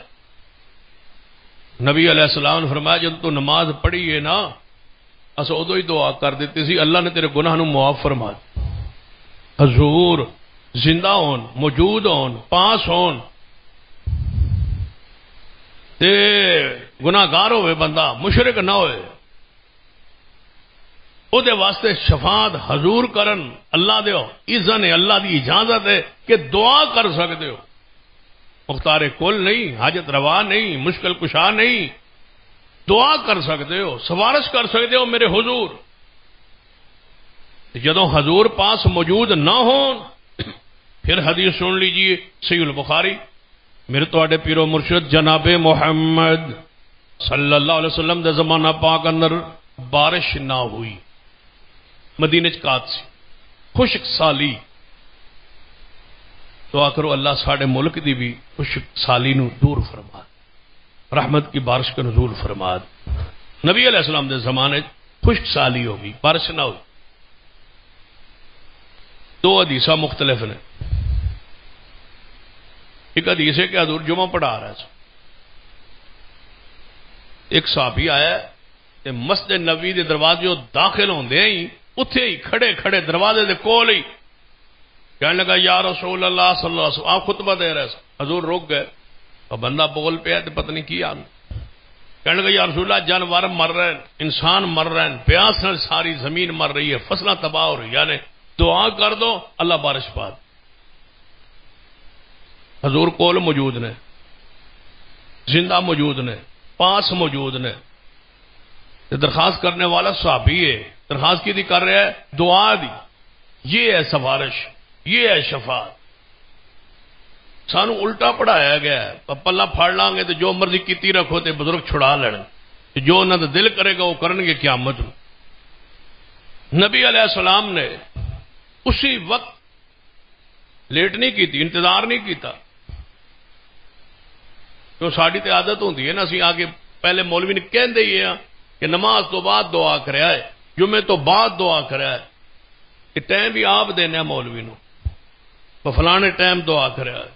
نبی علیہ السلام نے فرمایا جب تو نماز پڑھی ہے نا اسا ادو ہی دعا کر دیتی سی اللہ نے تیرے گناہ نو معاف فرما دیا۔ حضور زندہ ہون، موجود ہون، پاس ہون تے گناہگار ہوئے بندہ مشرک نہ ہوئے، او دے واسطے شفاعت حضور کرن اللہ دیو اذن ہے، اللہ دی اجازت ہے کہ دعا کر سکتے ہو، مختار کل نہیں، حاجت روا نہیں، مشکل کشا نہیں، دعا کر سکتے ہو، سفارش کر سکتے ہو میرے حضور۔ جدوں حضور پاس موجود نہ ہون پھر حدیث سن لیجئے صحیح البخاری، میرے توڑے پیرو مرشد جناب محمد صلی اللہ علیہ وسلم دے زمانہ پاک اندر بارش نہ ہوئی، مدینہ چکات سی خشک سالی، دعا کرو اللہ ساڑھے ملک دی بھی خشک سالی نو دور فرما، رحمت کی بارش کا نزول فرما۔ نبی علیہ السلام دے زمانے خشک سالی ہوگی، بارش نہ ہوئی۔ دو حدیثہ مختلف نے، ایک حدیث ہے کہ حضور جمعہ پڑھا رہا ہے، ایک صحابی آیا کہ مسجد نبوی دے دروازے داخل ہوندے ہی اتھے ہی کھڑے کھڑے دروازے دے کول ہی کہنے لگا یا رسول اللہ صلی اللہ علیہ وسلم، آپ خطبہ دے رہے ہیں، حضور رک گئے اور بندہ بول پہ ہے تو پتہ نہیں کی آن، کہنے لگا یا رسول اللہ جانور مر رہے ہیں، انسان مر رہے ہیں، پیاس سے ساری زمین مر رہی ہے، فصلیں تباہ ہو رہی، یعنی دعا کر دو اللہ بارش پا دے۔ حضور کول موجود نے، زندہ موجود نے، پاس موجود نے، درخواست کرنے والا صحابی ہے، درخواست کی دی کر رہا ہے دعا دی، یہ ہے سفارش، یہ ہے شفاعت۔ سانو الٹا پڑھایا گیا ہے، پلہ پھاڑ لیں گے تو جو مرضی کیتی رکھو تے بزرگ چھڑا لین، جو انہوں نے دل کرے گا وہ کرن گے قیامت۔ نبی علیہ السلام نے اسی وقت لیٹ نہیں کی تھی، انتظار نہیں کیتا، تو ساری تے عادت ہوتی ہے نا، اسی آگے پہلے مولوی نے کہہ دے یہ کہ نماز تو بعد دعا کریا ہے، جمعے تو بعد دعا کریا ہے، کہ ٹائم بھی آپ دینا مولوی نو، فلانے ٹائم دعا کریا ہے،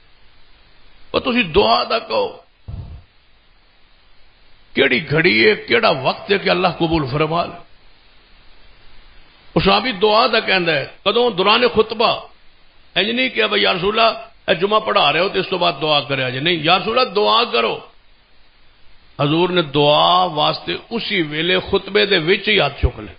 اور تسی دعا دا کہو کیڑی گھڑی ہے، کیڑا وقت ہے کہ اللہ قبول فرما لے۔ اس بھی دعا دا کہندا ہے، کدوں دوران خطبہ، انج نہیں کہ بھائی یا رسول اللہ اے جمعہ پڑھا رہے ہو تو اس تو بعد دعا کریا جی، نہیں یا رسول اللہ دعا کرو۔ حضور نے دعا واسطے اسی ویلے خطبے دے وچ ہی ہاتھ چک لے،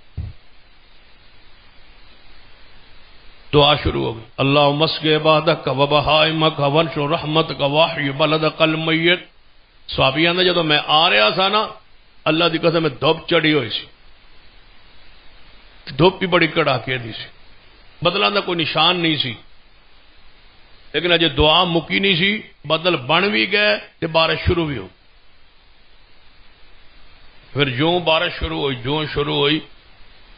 دعا شروع ہو گئی، اللہم اسقِ عبادک و بہائمک وانشر رحمتک واحی بلدک المیت۔ صحابیاں نے جدوں میں آ رہا سا نا، اللہ دی قسم میں دھوپ چڑھی ہوئی سی، دھوپ بھی بڑی کڑاکے دی سی، بدلاں دا کوئی نشان نہیں سی، لیکن اجے دعا مکی نہیں سی، بدل بن بھی گئے تے بارش شروع بھی ہو۔ پھر جوں بارش شروع ہوئی، جوں شروع ہوئی،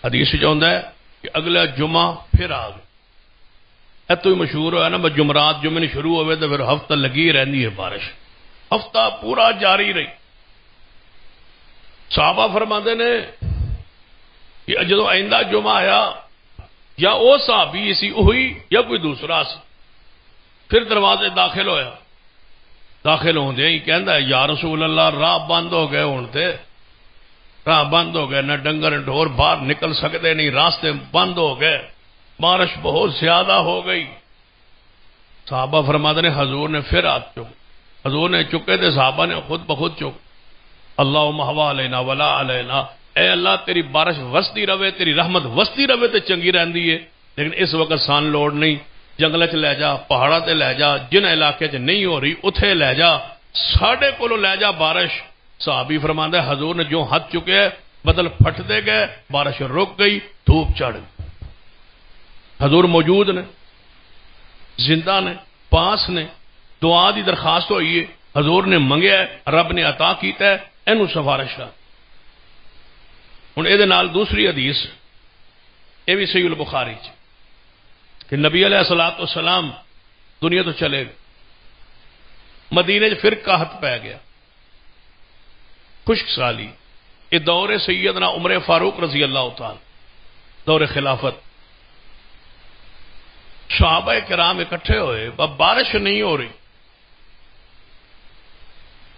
حدیث چاہتا ہے کہ اگلا جمعہ پھر آ گئے، اتو ہی مشہور ہوا نا، جمعرات جمعے نہیں شروع ہوئے تو پھر ہفتہ لگی رہتی ہے بارش، ہفتہ پورا جاری رہی۔ صحابہ فرماتے نے کہ جدو آئندہ جمعہ آیا یا وہ صحابی سی ہوئی یا کوئی دوسرا سی، پھر دروازے داخل ہویا، داخل ہوندے ہی کہندا ہے یا رسول اللہ راہ بند ہو گئے، ہن تے راہ بند ہو گئے، نہ ڈنگر ڈھور باہر نکل سکتے نہیں، راستے بند ہو گئے، بارش بہت زیادہ ہو گئی۔ صحابہ فرماتے نے حضور نے پھر ہاتھ چک، حضور نے چکے تھے، صحابہ نے خود بخود چک، اللہم حوا علینا ولا علینا، اے اللہ تیری بارش وستی رہے، تیری رحمت وستی رہے تے چنگی رہندی ہے، لیکن اس وقت سان لوڑ نہیں، جنگل چ لے جا، پہاڑا تے لے جا، جن علاقے چ نہیں ہو رہی اتھے لے جا، ساڑھے کولو لے جا بارش۔ صحابی فرماندہ ہے حضور نے جو ہاتھ چکے بدل پھٹتے گئے، بارش رک گئی، دھوپ چڑھ گئی۔ حضور موجود نے، زندہ نے، پاس نے، دعا دی درخواست ہوئی ہے، حضور نے منگیا ہے، رب نے عطا کیتا ہے، اینو سفارش ہے۔ ہن اے دے نال دوسری حدیث یہ بھی صحیح البخاری چ کہ نبی علیہ الصلوۃ والسلام دنیا تو چلے گئے، مدینے پھر قحط پی گیا، خشک سالی. یہ دور سیدنا عمر فاروق رضی اللہ تعالی، دور خلافت. صحابہ کرام اکٹھے ہوئے، اب بارش نہیں ہو رہی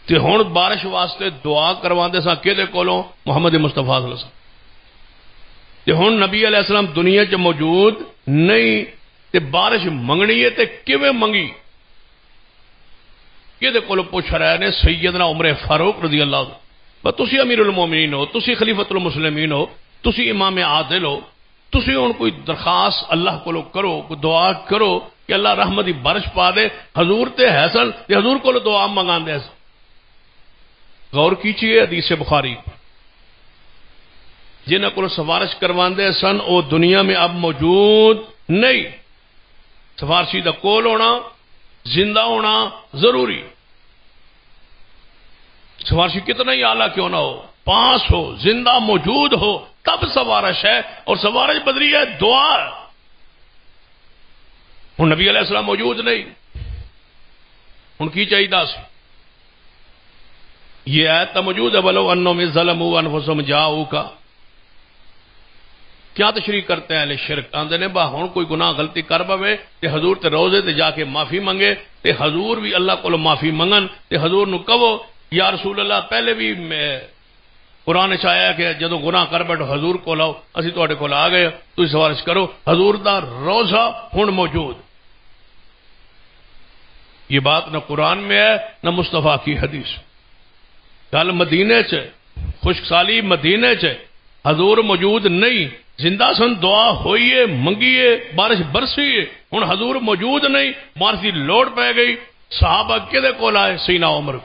تے ہن بارش واسطے دعا کرواندے سا کہدے کولوں؟ محمد مصطفیٰ صلی اللہ علیہ وسلم. تے ہن نبی علیہ السلام دنیا چ موجود نہیں تے بارش منگنی ہے تے کیویں منگی؟ کہدے کولوں پوچھ رہے نے؟ سیدنا عمر فاروق رضی اللہ عنہ. تسی امیر المومنین ہو، تسی خلیفۃ المسلمین ہو، تسی امام عادل ہو، تسی ہن کوئی درخواست اللہ کولوں کرو، کوئی دعا کرو کہ اللہ رحمت دی بارش پا دے. حضور تے حسن تے حضور کولوں دعا منگاندے سن. غور کیجیے حدیث بخاری، جنہاں کو سفارش کرواندے سن وہ دنیا میں اب موجود نہیں. سفارشی دا کول ہونا، زندہ ہونا ضروری. سفارشی کتنا ہی اعلیٰ کیوں نہ ہو، پاس ہو، زندہ موجود ہو، تب سفارش ہے. اور سفارش بدری ہے دعا. ہوں نبی علیہ السلام موجود نہیں، ہوں کی چاہیے سی؟ یہ آیت تو موجود ہے، بلو انہم ظلموا انفسہم جاؤک. کیا تشریح کرتے ہیں اہل شرک؟ آندے نے با ہن کوئی گناہ غلطی کر پوے تے حضور تے روزے تے جا کے معافی منگے تے حضور بھی اللہ کو معافی منگن تے حضور نو کہو یا رسول اللہ پہلے بھی قرآن چایا کہ جدو گناہ کر بیٹھو حضور کو لاؤ، اسی تواڈے کول آ گئے، تسی سفارش کرو. حضور دا روزہ ہن موجود. یہ بات نہ قرآن میں ہے نہ مصطفیٰ کی حدیث. گل مدینے چ خشک سالی مدینے چ حضور موجود نہیں، زندہ سن، دعا ہوئیے، منگیے، بارش برسیے. ہن حضور موجود نہیں، بارش کی لوڑ پی گئی. صحابہ کدے کول آئے؟ سیدنا عمر.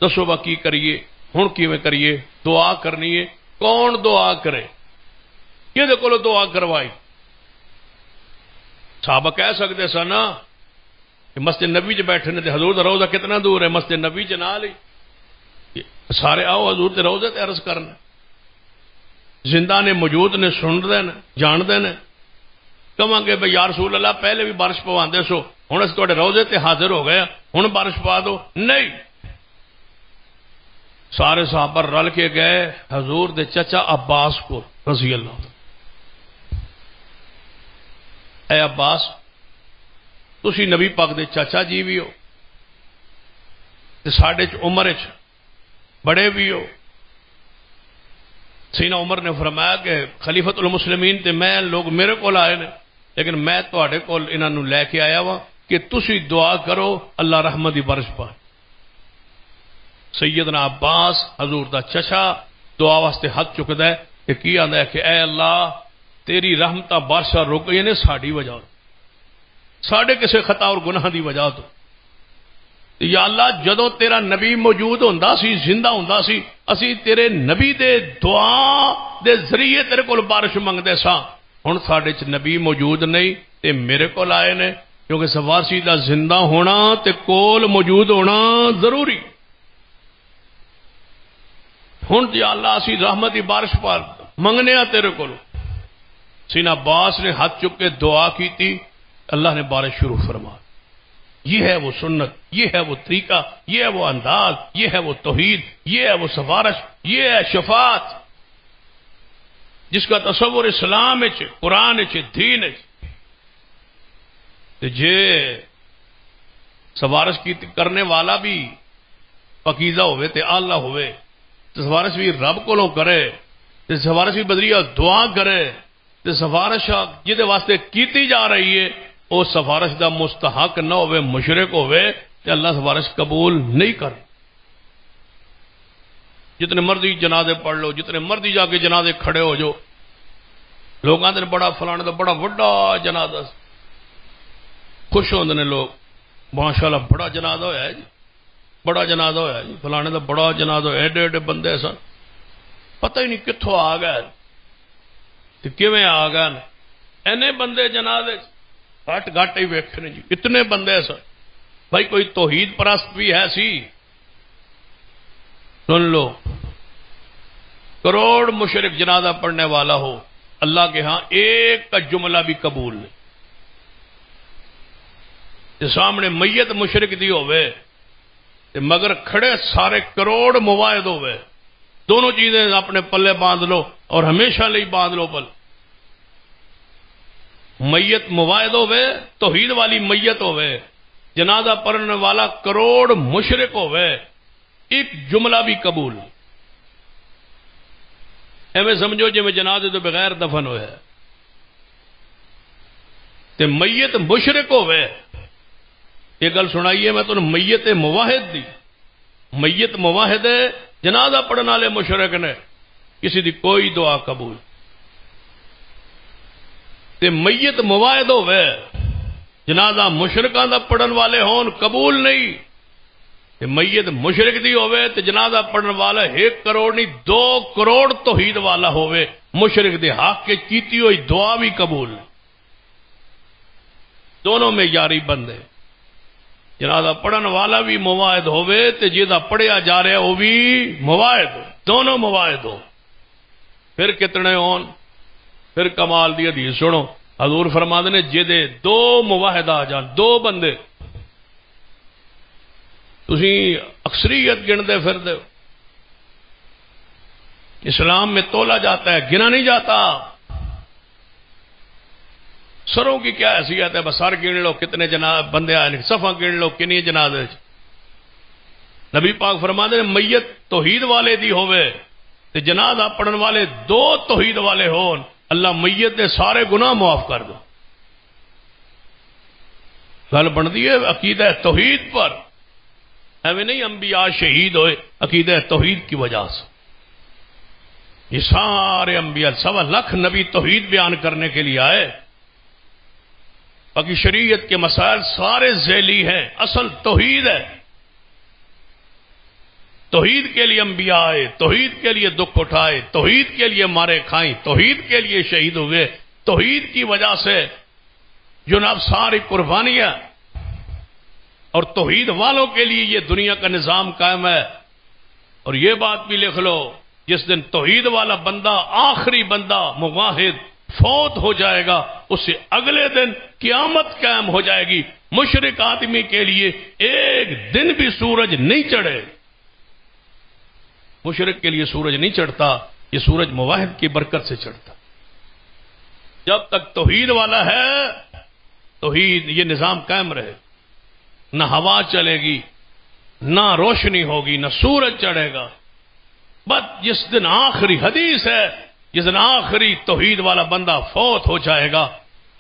دسو با کی کریے؟ ہن کیویں کریے؟ دعا کرنی ہے. کون دعا کرے؟ کدے کول دعا کروائی؟ صحابہ کہہ سکتے سن نا کہ مسجد نبی چ بیٹھے نے تے حضور دا روضہ کتنا دور ہے؟ مسجد نبی چ نال ہی سارے آؤ حضور تے روضے تے عرض کرنا. زندہ نے موجود نے سن دے نے جان دے نے. کہاں گے بھئی یا رسول اللہ پہلے بھی بارش پواندے سو، ہن اس تواڈے روضے تے حاضر ہو گئے، ہن بارش پا دو. نہیں، سارے صحابہ رل کے گئے حضور دے چچا عباس کو رضی اللہ عنہ. اے عباس، تسی نبی پاک دے چاچا جی بھی ہو تے ساڈے چ عمر چ بڑے بھی ہو. سیدنا عمر نے فرمایا کہ خلیفۃ المسلمین تے میں لوگ میرے کول آئے نے، لیکن میں تواڈے کول انہاں نوں لے کے آیا وا کہ تسی دعا کرو اللہ رحمت دی بارش پائے. سیدنا عباس حضور دا چچا دعا واسطے ہاتھ چکدا ہے کہ کی آندا ہے کہ اے اللہ تیری رحمتاں بارشاں رک گئی نے ساڈی وجہ تو، ساڈے کسے خطا اور گناہ دی وجہ تو. یا اللہ جدو تیرا نبی موجود ہوندا سی، زندہ ہوندا سی، اسی تیرے نبی دے دعا دے ذریعے تیرے کول بارش منگدے سا. ہن ساڈے چ نبی موجود نہیں تے میرے کول آئے نے، کیونکہ سفارشی دا زندہ ہونا تے کول موجود ہونا ضروری. ہن یا اللہ اسی رحمت دی بارش پا منگنے آ تیرے کول. سیدنا عباس نے ہاتھ چک کے دعا کی تھی، اللہ نے بارش شروع فرما. یہ ہے وہ سنت، یہ ہے وہ طریقہ، یہ ہے وہ انداز، یہ ہے وہ توحید، یہ ہے وہ سفارش، یہ ہے شفاعت جس کا تصور اسلام قرآن دین. جے سفارش کی کرنے والا بھی پاکیزہ ہوئے تے آلہ ہوئے تے سفارش بھی رب کولوں کرے تے سفارش بھی بدریہ دعا کرے تے سفارش جدے واسطے کیتی جا رہی ہے او سفارش دا مستحق نہ ہوئے، مشرک ہوئے تے اللہ سفارش قبول نہیں کر. جتنے مرضی جنازے پڑھ لو، جتنے مرضی جا کے جنازے کھڑے ہو جو، لوگ آتے بڑا فلانے دا بڑا وڈا جنازہ، خوش ہوندے نے لوگ، ماشاءاللہ بڑا جنازہ ہویا ہے جی، بڑا جنازہ ہویا جی، فلانے دا بڑا جنازہ ہویا، ایڈے ایڈے بندے سن، پتہ ہی نہیں کتھوں آ گئے تے کیویں آ گئے. اینے بندے جنازے گھٹ گھٹ ہی ویکھے نے جی، اتنے بندے سن. بھائی کوئی توحید پرست بھی ہے سی؟ سن لو، کروڑ مشرک جنازہ پڑھنے والا ہو، اللہ کے ہاں ایک کا جملہ بھی قبول نہیں. تے سامنے میت مشرک دی ہوئے تے مگر کھڑے سارے کروڑ مواحد ہوئے، دونوں چیزیں اپنے پلے باندھ لو اور ہمیشہ لئی باندھ لو پل۔ میت مواحد ہوئے، توحید والی میت ہوئے، جنازہ پڑھنے والا کروڑ مشرک ہوئے، ایک جملہ بھی قبول۔ ایویں سمجھو جی میں جنازے تو بغیر دفن ہوئے تے میت مشرک ہوئے۔ یہ گل سنائیے میں تو میت مواحد دی، میت مواحد ہے، جنازہ پڑھنے والے مشرک نے، کسی دی کوئی دعا قبول تے میت مواحد ہوئے، جنازہ مشرکاں دا پڑھن والے ہون قبول نہیں تے میت مشرک دی ہوئے تے جنازہ پڑھن والا 1 کروڑ نہیں 2 کروڑ توحید والا ہوئے، مشرک دے حق کے کیتی ہوئی دعا بھی قبول نہیں۔ دونوں میں یاری بندے، جنازہ پڑھن والا بھی مواحد ہوئے تے جیدہ پڑھیا جا رہا ہے وہ بھی مواحد ہو، دونوں مواحد ہو، پھر کتنے ہون؟ پھر کمال دی حدیث سنو، حضور فرماتے نے جیدے 2 مواحد آ جان، 2 بندے، تسی اکثریت گن دے پھر دے، اسلام میں تولا جاتا ہے، گنا نہیں جاتا۔ سروں کی کیا حیثیت ہے؟ بس سر گن لو کتنے بندے آئے، صفحہ گن لو کنی جنازے۔ نبی پاک فرماتے ہیں میت توحید والے دی ہوئے تے جنازہ پڑھن والے 2 توحید والے ہون، اللہ میت دے سارے گناہ معاف کر دو۔ گل بنتی ہے عقیدہ توحید پر، ایویں نہیں انبیاء شہید ہوئے عقیدہ توحید کی وجہ سے۔ یہ سارے انبیاء 1.25 لاکھ نبی توحید بیان کرنے کے لیے آئے، باقی شریعت کے مسائل سارے ذیلی ہیں، اصل توحید ہے۔ توحید کے لیے انبیاء آئے، توحید کے لیے دکھ اٹھائے، توحید کے لیے مارے کھائیں، توحید کے لیے شہید ہوئے، توحید کی وجہ سے جناب ساری قربانیاں، اور توحید والوں کے لیے یہ دنیا کا نظام قائم ہے۔ اور یہ بات بھی لکھ لو، جس دن توحید والا بندہ، آخری بندہ موحد فوت ہو جائے گا، اس سے اگلے دن قیامت قائم ہو جائے گی۔ مشرک آدمی کے لیے ایک دن بھی سورج نہیں چڑھے، مشرک کے لیے سورج نہیں چڑھتا، یہ سورج موحد کی برکت سے چڑھتا۔ جب تک توحید والا ہے، توحید یہ نظام قائم رہے، نہ ہوا چلے گی، نہ روشنی ہوگی، نہ سورج چڑھے گا۔ بس جس دن آخری حدیث ہے، جس دن آخری توحید والا بندہ فوت ہو جائے گا،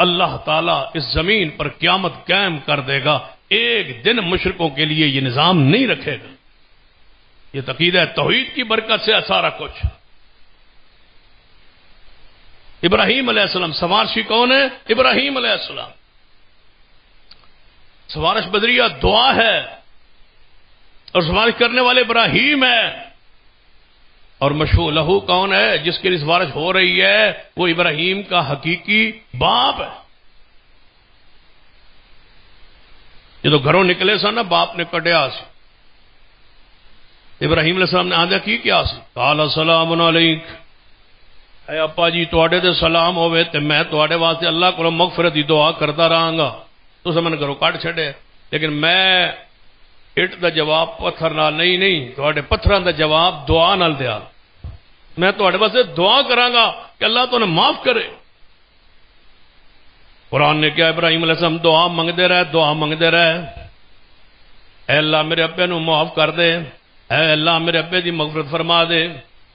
اللہ تعالیٰ اس زمین پر قیامت قائم کر دے گا۔ ایک دن مشرکوں کے لیے یہ نظام نہیں رکھے گا۔ یہ عقیدہ توحید کی برکت سے سارا کچھ۔ ابراہیم علیہ السلام سوارشی کون ہے؟ ابراہیم علیہ السلام۔ سوارش بدریہ دعا ہے، اور سوارش کرنے والے ابراہیم ہے، اور مشہور لہو کون ہے؟ جس کے لیے سفارش ہو رہی ہے وہ ابراہیم کا حقیقی باپ ہے۔ یہ تو گھروں نکلے سن نا، باپ نے کٹیا سی، ابراہیم علیہ السلام نے آدھا کی کیا سی؟ قال السلام علیک، اے ابا جی تواڈے تے سلام ہوئے تے میں تواڈے واسطے اللہ کو مغفرت دی دعا کرتا رہاں گا۔ تو سمن کرو کٹ چھڑے، لیکن میں اٹ دا جواب پتھر نال نہیں تواڈے پتھراں دا جواب دعا نال دیا۔ میں تواڈے واسطے دعا کراں گا کہ اللہ تو نے معاف کرے۔ قرآن نے کیا؟ ابراہیم علیہ السلام دعا منگدے رہے، دعا منگدے رہے، اے اللہ میرے ابے نو معاف کر دے، اے اللہ میرے ابے دی مغفرت فرما دے،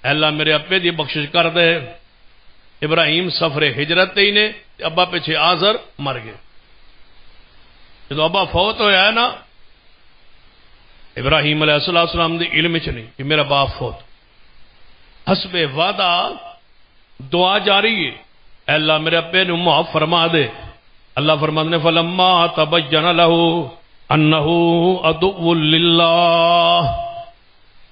اے اللہ میرے ابے دی بخشش کر دے۔ ابراہیم سفر ہجرت تے ہی نے، ابا پیچھے آزر مر گئے۔ جب ابا فوت ہویا ہے نا، ابراہیم علیہ السلام دی علم چ نہیں کہ میرا باپ فوت، حسب وعدہ دعا جاری ہے، اے اللہ میرے ابے نو معاف فرما دے۔ اللہ فرماتے نے فلما تبین لہ انہ عدو للہ،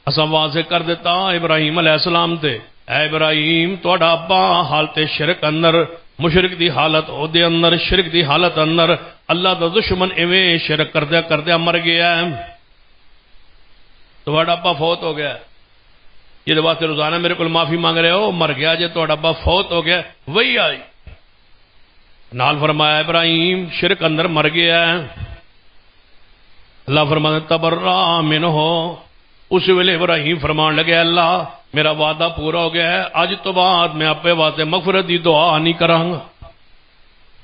اساں واضح کر دیتا ابراہیم علیہ السلام تے، اے ابراہیم تہاڈا ابا حالت شرک اندر، مشرک دی حالت او دے اندر، شرک دی حالت اندر اللہ دا دشمن ایویں شرک کردیا مر گیا ہے، تہاڈا ابا فوت ہو گیا، یہ واسطے روزانہ میرے کو معافی مانگ رہے ہو، مر گیا جے تہاڈا ابا فوت ہو گیا۔ وہی آئی نال فرمایا ابراہیم شرک اندر مر گیا ہے، اللہ فرماتا ہے تبرأ منہ، اس ویلے ابراہیم فرمان لگے اللہ میرا وعدہ پورا ہو گیا ہے، اج تو بعد میں اپنے واسطے مغفرت دی دعا نہیں کراں گا،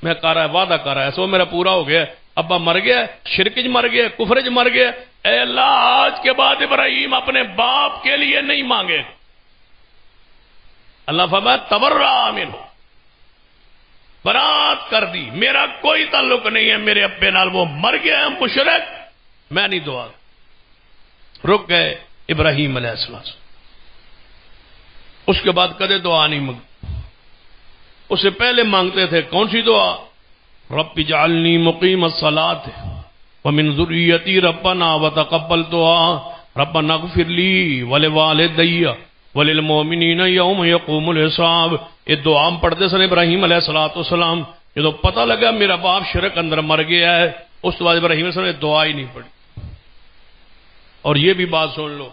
میں کر رہا ہے وعدہ کر رہا ہے سو میرا پورا ہو گیا، ابا مر گیا، شرک مر گیا، کفر مر گیا، اے اللہ آج کے بعد ابراہیم اپنے باپ کے لیے نہیں مانگے۔ اللہ فرمایا تبرأ منہ، برات کر دی، میرا کوئی تعلق نہیں ہے میرے ابے نال، وہ مر گیا ہے مشرک، میں نہیں دعا۔ رک گئے ابراہیم علیہ السلام، اس کے بعد کدے دعا نہیں مانگی۔ اس سے پہلے مانگتے تھے کون سی دعا؟ رب اجعلنی مقیم الصلاۃ ومن ذریتی ربنا وتقبل دعا ربنا اغفر لی ولوالدی وللمؤمنین یوم یقوم الحساب۔ یہ دعا ہم پڑھتے سن ابراہیم علیہ السلام، جب پتہ لگا میرا باپ شرک اندر مر گیا ہے، اس کے بعد ابراہیم علیہ السلام نے دعا ہی نہیں پڑھی۔ اور یہ بھی بات سن لو،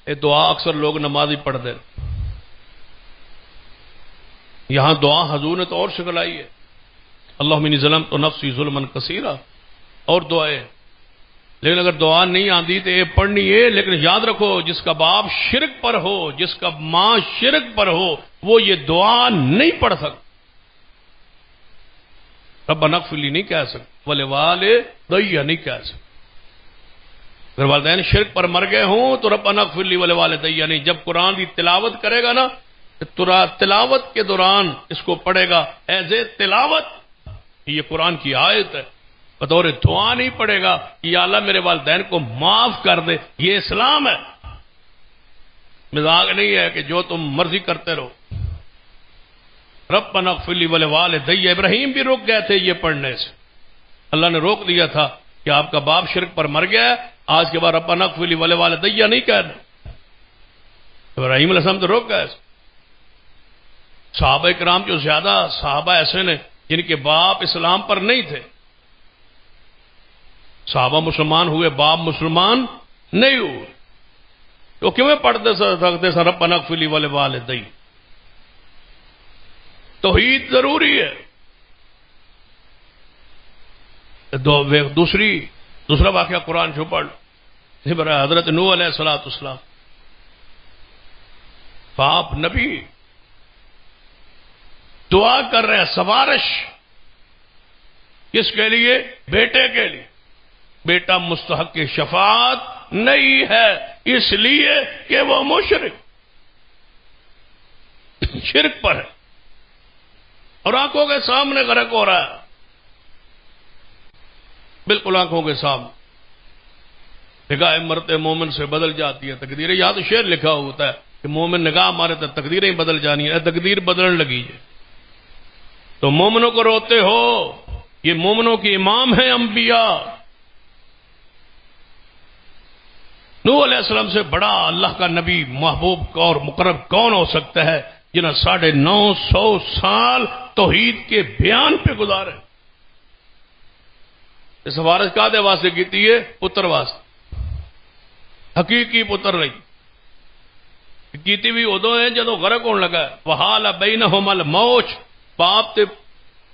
یہ دعا اکثر لوگ نمازی پڑھتے، یہاں دعا حضور نے تو اور شکل آئی ہے، اللہم انی ظلمت نفسی ظلما کثیرا، اور دعائیں، لیکن اگر دعا نہیں آتی تو یہ پڑھنی ہے، لیکن یاد رکھو جس کا باپ شرک پر ہو، جس کا ماں شرک پر ہو، وہ یہ دعا نہیں پڑھ سکتا، ربنا اغفر لی نہیں کہہ سکتا، ولوالدی نہیں کہہ سکتا۔ اگر والدین شرک پر مر گئے ہوں تو ربنا اغفر لی ولوالدی نہیں۔ جب قرآن کی تلاوت کرے گا نا، تلاوت کے دوران اس کو پڑھے گا ایز اے تلاوت، یہ قرآن کی آیت ہے، بطور دعا نہیں پڑھے گا کہ یا اللہ میرے والدین کو معاف کر دے، یہ اسلام ہے، مزاق نہیں ہے کہ جو تم مرضی کرتے رہو۔ ربنا اغفر لی ولوالدی، ابراہیم بھی رک گئے تھے یہ پڑھنے سے، اللہ نے روک دیا تھا کہ آپ کا باپ شرک پر مر گیا ہے، آج کے بعد ربنا اغفر لی ولوالدی نہیں کہنا۔ ابراہیم علیہ السلام تو روک گئے۔ صحابہ کرام جو زیادہ صحابہ ایسے نے جن کے باپ اسلام پر نہیں تھے، صحابہ مسلمان ہوئے، باپ مسلمان نہیں ہوئے، تو کیوں پڑھتے سکتے سن ربنا اغفر لی ولوالدی؟ توحید ضروری ہے۔ دوسرا واقعہ قرآن سے پڑھ لو، حضرت نوح علیہ السلام، باپ نبی دعا کر رہے ہیں، سفارش کس کے لیے؟ بیٹے کے لیے۔ بیٹا مستحق شفاعت نہیں ہے، اس لیے کہ وہ شرک پر ہے اور آنکھوں کے سامنے غرق ہو رہا ہے، بالکل آنکھوں کے سامنے۔ نگاہ مرتے مومن سے بدل جاتی ہے تقدیر، یہاں تو شعر لکھا ہوتا ہے کہ مومن نگاہ مارے تو تقدیریں بدل جانی ہے، تقدیر بدلنے لگی ہے۔ تو مومنوں کو روتے ہو، یہ مومنوں کے امام ہیں انبیاء۔ نوح علیہ السلام سے بڑا اللہ کا نبی محبوب اور مقرب کون ہو سکتا ہے جنہیں 950 سال توحید کے بیان پہ گزارے۔ اس سفارش کا دے واسطے کیتی ہے، پتر واسطے، حقیقی پتر نہیں کیتی بھی ادو ہے جدو غرق ہونے لگا ہے۔ وحال بینہما الموج، باپ تے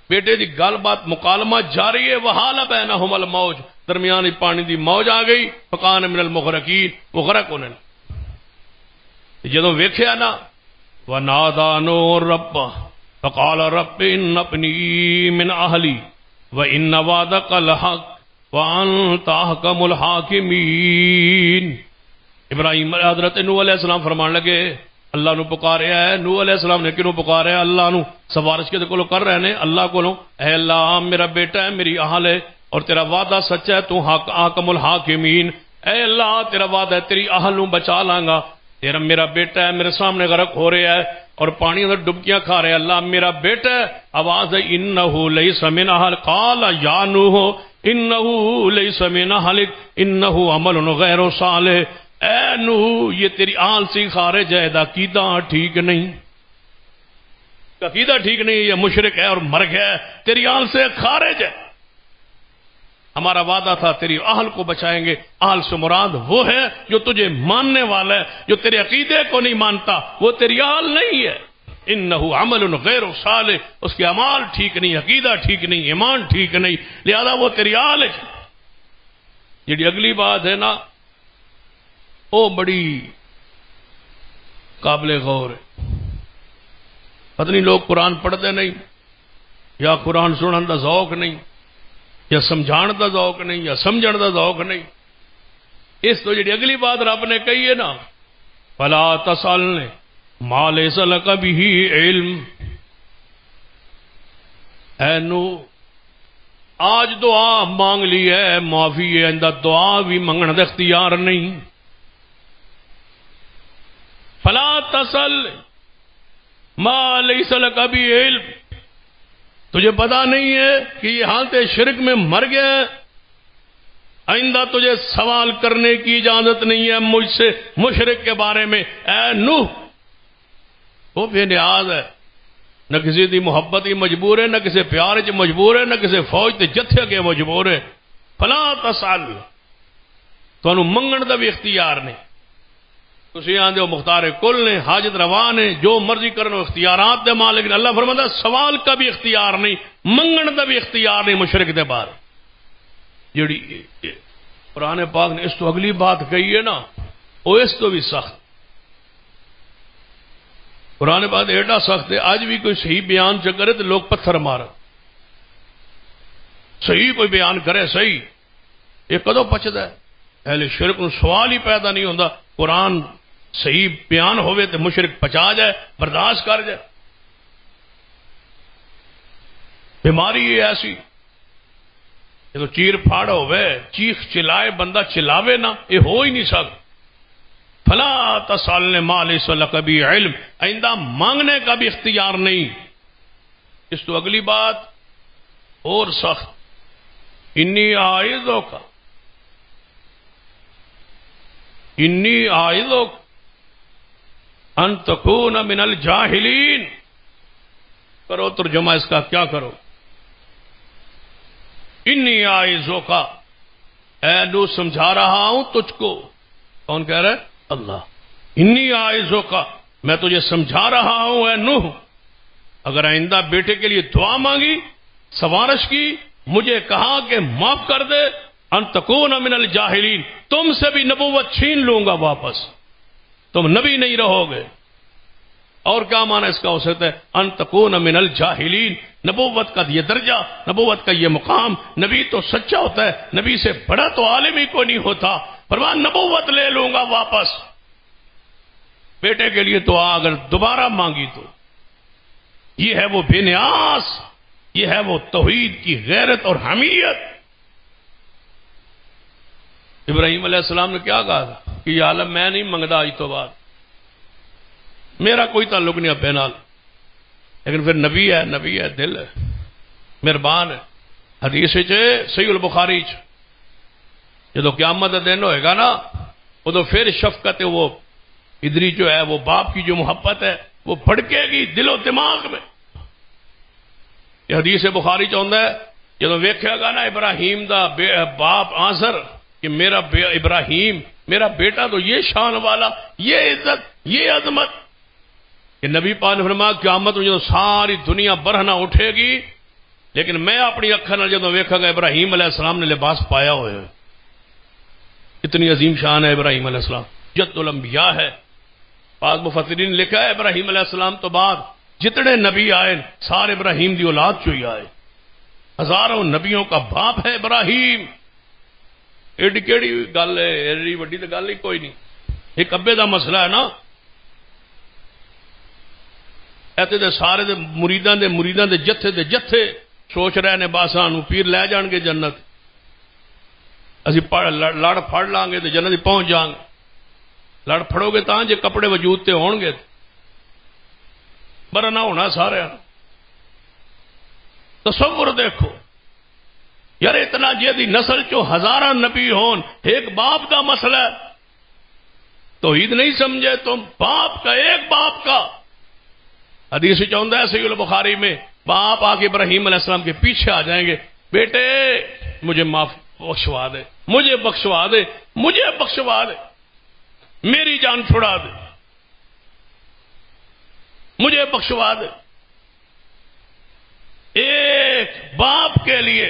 بیٹے دی گل بات مکالمہ جاری ہے، وحال بینہما الموج، درمیان پانی دی موج آ گئی، فکان من المغرقین، وہ غرق ہونے لگا۔ جدو ویکھیا نا، وَنَادَى نُوحٌ رَبَّهُ فَقَالَ رَبِّ إِنَّ ابْنِي مِنْ أَهْلِي وَإِنَّ وَعْدَكَ الْحَقُّ وَأَنْتَ أَحْكَمُ الْحَاكِمِينَ۔ ابراہیم حضرت نوح علیہ السلام فرمان لگے اللہ نو پکاریا ہے۔ نوح علیہ السلام نے کیوں پکاریا؟ اللہ نو سفارش کے کولو کر رہے نے اللہ کولو، اے اللہ میرا بیٹا ہے، میری اہل ہے، اور تیرا وعدہ سچا ہے، تو حاکم الحاکمین، اے اللہ تیرا وعدہ ہے تیری اہل نو بچا لاں گا، تیرا میرا بیٹا ہے میرے سامنے غرق ہو رہا ہے اور پانی اندر ڈبکیاں کھا رہے، اللہ میرا بیٹا ہے۔ آواز ہے انہو لیس من اہل، قال یا نوح انہو لیس من اہلک انہو عمل غیر صالح، اے نوح یہ تیری آل سے خارج ہے، عقیدہ ٹھیک نہیں، عقیدہ ٹھیک نہیں، یہ مشرک ہے اور مر گیا ہے، تیری آل سے خارج ہے۔ ہمارا وعدہ تھا تیری اہل کو بچائیں گے، اہل سے مراد وہ ہے جو تجھے ماننے والا ہے، جو تیرے عقیدے کو نہیں مانتا وہ تیری اہل نہیں ہے۔ انہو عمل غیر صالح، اس کے اعمال ٹھیک نہیں، عقیدہ ٹھیک نہیں، ایمان ٹھیک نہیں، لہذا وہ تیری اہل ہے۔ جی اگلی بات ہے نا وہ بڑی قابل غور ہے. پتہ نہیں لوگ قرآن پڑھتے نہیں یا قرآن سنن دا ذوق نہیں یا سمجھان دا ذوق نہیں یا سمجھن دا ذوق نہیں. اس تو جی اگلی بات رب نے کہی ہے نا فلا تسألنی ما لیس لک بہ علم. اے نو آج دعا مانگ لی ہے معافی ہے اندر دعا بھی منگن دا اختیار نہیں. فلا تسأل ما لیس لک بہ علم. تجھے پتا نہیں ہے کہ یہ حالت شرک میں مر گیا ہے. آئندہ تجھے سوال کرنے کی اجازت نہیں ہے مجھ سے مشرک کے بارے میں. اے نوح وہ بے نیاز ہے، نہ کسی دی محبت ہی مجبور ہے، نہ کسی پیار چ مجبور ہے، نہ کسی فوج تے جتھے کے مجبور ہے. فلا تسأل تانوں منگن دا بھی اختیار نہیں. تسی آندے ہو مختار کل نے حاجت روا نے جو مرضی کرنو اختیارات دے مالک نے. اللہ فرماتا ہے سوال کا بھی اختیار نہیں منگن دا بھی اختیار نہیں مشرک دے بارے. جڑی قرآن پاک نے اس تو اگلی بات کہی ہے نا وہ اس تو بھی سخت. قرآن پاک ایڈا سخت ہے آج بھی کوئی صحیح بیان چ کرے تو لوگ پتھر مار. صحیح کوئی بیان کرے صحیح یہ کدو پچتا ہے. اہل شرک نو سوال ہی پیدا نہیں ہوتا. قرآن صحیح بیان ہوئے تو مشرک پچا جائے برداشت کر جائے. بیماری یہ ایسی تو چیر پھاڑ ہوئے چیخ چلائے بندہ چلاوے نہ یہ ہو ہی نہیں سکتا. فلا تسألنی ما لیس لک بہ علم. آئندہ مانگنے کا بھی اختیار نہیں. اس تو اگلی بات اور سخت. انی اعوذک ان تکون من الجاہلین. کرو ترجمہ اس کا کیا کرو. انی اعوذک اے نو سمجھا رہا ہوں تجھ کو. کون کہہ رہا ہے؟ اللہ. انی اعوذک میں تجھے سمجھا رہا ہوں اے نوح اگر آئندہ بیٹے کے لیے دعا مانگی سفارش کی مجھے کہا کہ معاف کر دے ان تکون من الجاہلین تم سے بھی نبوت چھین لوں گا واپس تم نبی نہیں رہو گے. اور کیا معنی اس کا ہو سکتا ہے ان تکون من الجاہلین. نبوت کا یہ درجہ نبوت کا یہ مقام. نبی تو سچا ہوتا ہے نبی سے بڑا تو عالم ہی کوئی نہیں ہوتا. فرمان نبوت لے لوں گا واپس. بیٹے کے لیے تو اگر دوبارہ مانگی تو یہ ہے وہ بے نیاز یہ ہے وہ توحید کی غیرت اور حمیت. ابراہیم علیہ السلام نے کیا کہا تھا کہ یا اللہ میں نہیں منگتا آج تو بعد میرا کوئی تعلق نہیں ابے نال. لیکن پھر نبی ہے دل ہے مہربان ہے. حدیث صحیح البخاری جدو قیامت کا دن ہوئے گا نا ادو پھر شفقت وہ ادری جو ہے وہ باپ کی جو محبت ہے وہ بھڑکے گی دل و دماغ میں. یہ حدیث بخاری چاہتا ہے جدو ویکھے گا نا ابراہیم دا باپ آزر کہ میرا ابراہیم میرا بیٹا تو یہ شان والا یہ عزت یہ عظمت کہ نبی پاک نے فرمایا قیامت میں جدو ساری دنیا برہنہ اٹھے گی لیکن میں اپنی اکھاں جدو ویکھا گا ابراہیم علیہ السلام نے لباس پایا ہوئے. اتنی عظیم شان ہے ابراہیم علیہ السلام. جد الانبیاء ہے. بعض مفسرین نے لکھا ہے ابراہیم علیہ السلام تو بعد جتنے نبی آئے سارے ابراہیم دی اولاد چو ہی آئے. ہزاروں نبیوں کا باپ ہے ابراہیم. ایڈی کیڑی گل ہے ایڈی وڈی تو گل ہی کوئی نہیں. ایک ابے دا مسئلہ ہے نا ایتے دے سارے دے مریداں دے جتھے سوچ رہے نے باساں پیر لے جان گے جنت اسی لڑ پھڑ لیں گے تو جنت پہنچ جائیں گے. لڑ پھڑو گے تاں جے کپڑے وجود تے ہون گے برا نہ ہونا سارے. تصور دیکھو یار اتنا جی نسل چو ہزارہ نبی ہون ایک باپ کا مسئلہ ہے. توحید نہیں سمجھے تم باپ کا ایک باپ کا. حدیث چاہتا ہے صحیح البخاری میں باپ آ کے ابراہیم علیہ السلام کے پیچھے آ جائیں گے بیٹے مجھے معاف بخشوا دے مجھے بخشوا دے مجھے بخشوا دے میری جان چھڑا دے مجھے بخشوا دے. ایک باپ کے لیے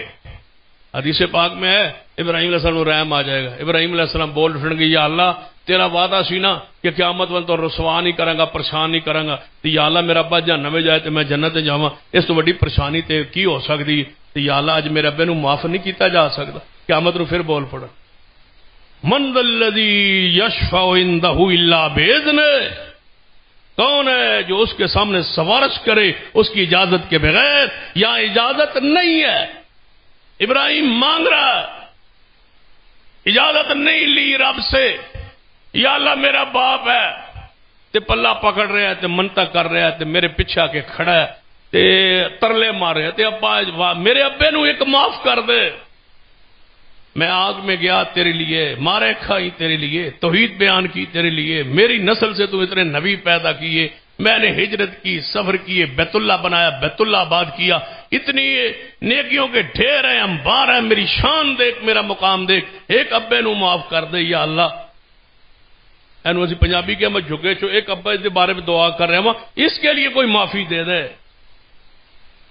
حدیث پاک میں ہے ابراہیم علیہ السلام رحم آ جائے گا. ابراہیم علیہ السلام بول اٹھن گے یا اللہ تیرا وعدہ سی نا کہ قیامت وال تو رسوا نہیں کروں گا، پریشان نہیں کروں گا، تو یا اللہ میرا ابا جہنم میں جائے تو میں جنت جاواں، اس تو وڈی پریشانی تے کی ہو سکتی؟ تو یا اللہ اج میرے ابے نو معاف نہیں کیتا جا سکتا. قیامت نو پھر بول پڑا من ذا الذی یشفع عندہ الا باذنہ، کون ہے جو اس کے سامنے سفارش کرے اس کی اجازت کے بغیر؟ یا اجازت نہیں ہے. ابراہیم مانگ رہا ہے، اجازت نہیں لی رب سے. یا اللہ میرا باپ ہے تے پلہ پکڑ رہا ہے تے منتا کر رہا ہے تے میرے پیچھے آ کے کھڑا ہے تے ترلے مار رہا ہے تے ابا میرے ابے نو ایک معاف کر دے. میں آگ میں گیا تیرے لیے، مارے کھائی تیرے لیے، توحید بیان کی تیرے لیے، میری نسل سے تو اتنے نبی پیدا کیے، میں نے ہجرت کی، سفر کیے، بیت اللہ بنایا، بیت اللہ آباد کیا، اتنی نیکیوں کے ڈھیر ہیں، انبار ہیں، میری شان دیکھ، میرا مقام دیکھ، ایک ابے نو معاف کر دے یا اللہ. اینو اسی پنجابی کے میں جھکے چو ایک ابا اس بارے میں دعا کر رہے ہیں اس کے لیے کوئی معافی دے دے.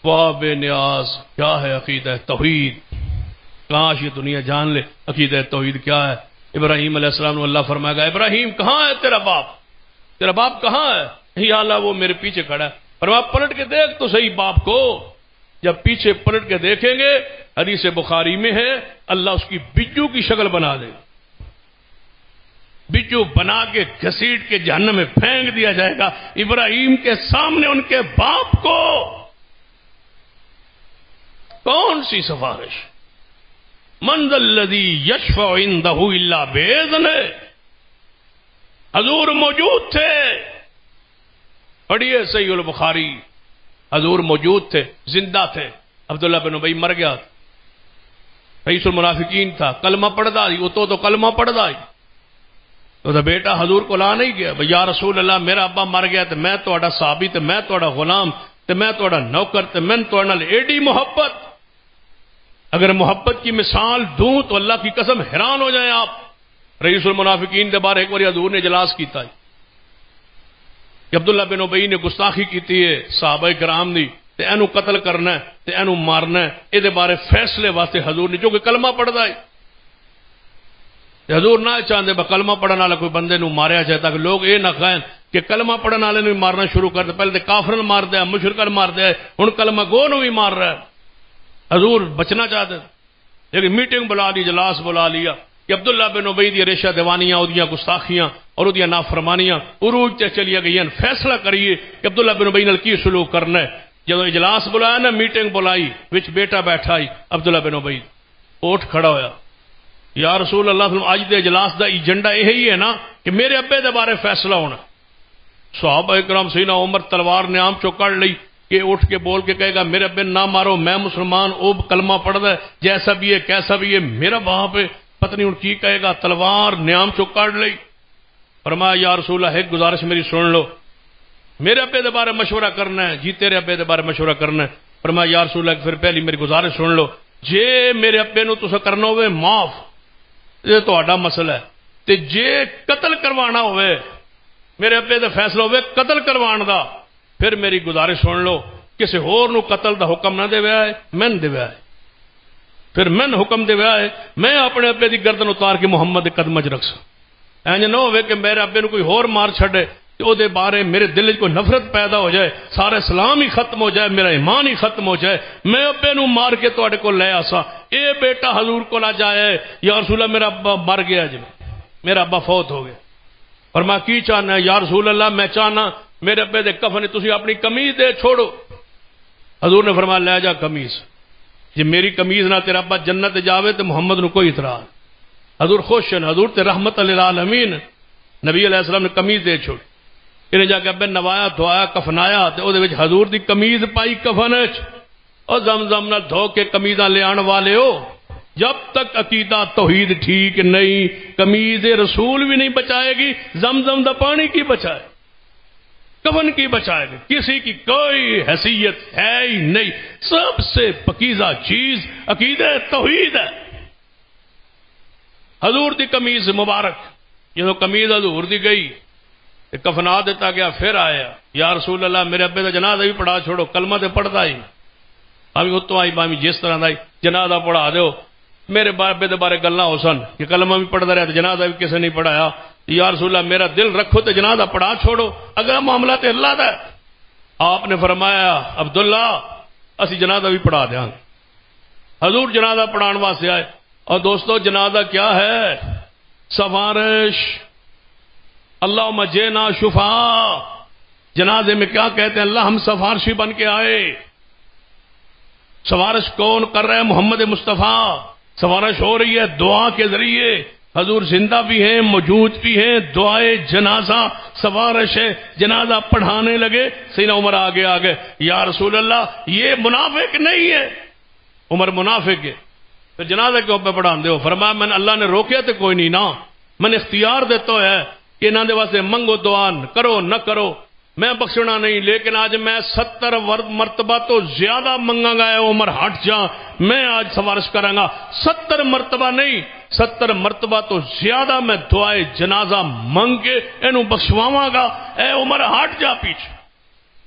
واہ بے نیاز کیا ہے عقیدہ توحید، کاش یہ دنیا جان لے عقیدہ توحید کیا ہے. ابراہیم علیہ السلام نے اللہ فرمائے گا ابراہیم کہاں ہے تیرا باپ؟ تیرا باپ کہاں ہے؟ یا اللہ وہ میرے پیچھے کھڑا ہے. فرمایا پلٹ کے دیکھ تو صحیح باپ کو. جب پیچھے پلٹ کے دیکھیں گے حدیث بخاری میں ہے اللہ اس کی بجو کی شکل بنا دے، بجو بنا کے گھسیٹ کے جہنم میں پھینک دیا جائے گا. ابراہیم کے سامنے ان کے باپ کو کون سی سفارش؟ من ذا الذی یشفع عندہ الا باذنہ. حضور موجود تھے، پڑھیے صحیح البخاری، حضور موجود تھے، زندہ تھے. عبداللہ بن ابی مر گیا، رئیس المنافقین تھا، کلمہ پڑھدا ہی تو کلمہ پڑھدا ہی تو بیٹا حضور کو لا نہیں گیا یا رسول اللہ میرا ابا مر گیا تو میں تہاڈا صحابی تے میں تہاڈا غلام تے میں تہاڈا نوکر تے میں تہاڈے نال ایڈی محبت. اگر محبت کی مثال دوں تو اللہ کی قسم حیران ہو جائیں آپ. رئیس المنافقین دے بارے ایک بار حضور نے اجلاس کیتا ہے کہ عبداللہ بن ابی نے گستاخی کیتی ہے صحابہ کرام دی تے اینو قتل کرنا ہے تے اینو مارنا ہے. اے دے بارے فیصلے واسطے حضور نے جو کہ کلمہ پڑھدا ہے حضور نہ چاہتے با کلمہ پڑھنے والا کوئی بندے نو ماریا جائے تاکہ لوگ یہ نہ کہیں کہ کلمہ پڑھنے والے نو مارنا شروع کر دے. پہلے تو کافرن مار دیا، مشرکن مار دیا، ہن کلمہ گو نو بھی مار رہا ہے. حضور بچنا چاہتے لیکن میٹنگ بلا لی، اجلاس بلا لیا کہ عبداللہ بن ابی دی ریشہ دیوانیاں، اودیاں گستاخیاں اور اودیاں نافرمانیاں عروج تے چلی گئی. فیصلہ کریے کہ عبداللہ بن ابی نال کی سلوک کرنا ہے. جب اجلاس بلایا نا، میٹنگ بلائی، وچ بیٹا بیٹھا ہی عبداللہ بن ابی اٹھ کھڑا ہویا، یا رسول اللہ صلی اللہ علیہ وسلم اج دے اجلاس دا ایجنڈا یہی ہے نا کہ میرے ابے دے بارے فیصلہ ہونا. صحابہ اکرام سیدنا عمر تلوار نے آم چو کڑ لی کہ اٹھ کے بول کے کہے گا میرے ابے نہ مارو، میں مسلمان، او کلمہ پڑھدا ہے، جیسا بھی ہے کیسا بھی ہے میرا باپ ہے، پتہ نہیں ہن کی کہے گا. تلوار نیام چو کڑ لی. فرمایا یا رسول اللہ ایک گزارش میری سن لو، میرے ابے دے بارے مشورہ کرنا ہے. جی تیرے ابے دے بارے مشورہ کرنا ہے. فرمایا یا رسول اللہ پھر پہلی میری گزارش سن لو، جے میرے ابے نو تسا کرنا ہوئے معاف یہ تہاڈا مسئلہ ہے، تے جے قتل کروانا ہوئے میرے ابے دا فیصلہ ہوئے قتل کروان دا، پھر میری گزارش سن لو کسی ہور نو قتل دا حکم نہ دے ہے، میں دے ہے، پھر میں حکم دے ہے میں اپنے ابے دی گردن اتار کے محمد دے قدم وچ رکھ سا. اینج نہ ہوئے کہ میرے ابے نو کوئی ہور مار چھڑے تو او دے بارے میرے دل وچ کوئی نفرت پیدا ہو جائے، سارا اسلام ہی ختم ہو جائے، میرا ایمان ہی ختم ہو جائے، میں ابے نو مار کے تواڈے کول لے آسا. اے بیٹا حضور کو نہ جائے یا رسول اللہ میرا ابا مر گیا جی، میرا ابا فوت ہو گیا. اور میں کی چاہنا ہے یا رسول اللہ میں چاہنا میرے ابے دے کفن تسی اپنی قمیض دے چھوڑو. حضور نے فرمایا لے جا قمیض، جی میری قمیض نہ تیرا ابا جنت جاوے تو محمد نو کوئی اعتراض. حضور خوش ہیں، حضور تے رحمت للعالمین. نبی علیہ السلام نے قمیض دے چھوڑی. انہیں جا کے ابے نوایا دھوایا کفنایا تے او دے وچ حضور دی قمیض پائی کفن وچ. اور زمزم نہ دھو کے قمیضاں لے آن والے ہو، جب تک عقیدہ توحید ٹھیک نہیں قمیض رسول بھی نہیں بچائے گی، زمزم دا پانی کی بچائے، کفن کی بچائے گی، کسی کی کوئی حیثیت ہے ہی نہیں. سب سے پکیزہ چیز عقیدہ توحید ہے. حضور دی قمیض مبارک جدو قمیض حضور دی گئی کفنا دیتا گیا، پھر آیا یا رسول اللہ میرے ابے دا جنازہ بھی پڑھا چھوڑو، کلمہ تے پڑھتا ہی ابھی اتوں آئی بامی جس طرح دا جنازہ پڑھا دیو. میرے بابے دے بارے گلاں ہو سن کہ کلمہ بھی پڑھدا رہا تے جنازہ بھی کسے نہیں پڑھایا. یا رسول اللہ میرا دل رکھو تے جنازہ پڑھا چھوڑو، اگلا معاملہ تے اللہ دا ہے. آپ نے فرمایا عبداللہ اسی جنازہ بھی پڑھا دیاں. حضور جنازہ پڑھان واسطے آئے. اور دوستو جنازہ کیا ہے؟ سفارش. اللہم جینا شفاء. جنازے میں کیا کہتے ہیں؟ اللہ ہم سفارشی بن کے آئے. سفارش کون کر رہے ہیں؟ محمد مصطفیٰ. سفارش ہو رہی ہے دعا کے ذریعے. حضور زندہ بھی ہیں، موجود بھی ہیں. دعائے جنازہ سفارش ہے. جنازہ پڑھانے لگے. سیدنا عمر آگے یا رسول اللہ یہ منافق نہیں ہے. عمر منافق ہے، پھر جنازہ کیوں پہ پڑھان دے ہو؟ فرمایا میں نے اللہ نے روکیا تو کوئی نہیں نا، میں نے اختیار دیتا ہے کہ انہاں دے واسطے منگو دعا کرو نہ کرو، میں بخشنا نہیں. لیکن آج میں 70 مرتبہ تو زیادہ منگا گا. عمر ہٹ جا، میں آج سفارش کروں گا. 70 مرتبہ نہیں، 70 مرتبہ تو زیادہ میں دعائے جنازہ منگ کے اینو بخشواواں گا. اے عمر ہٹ جا پیچھے.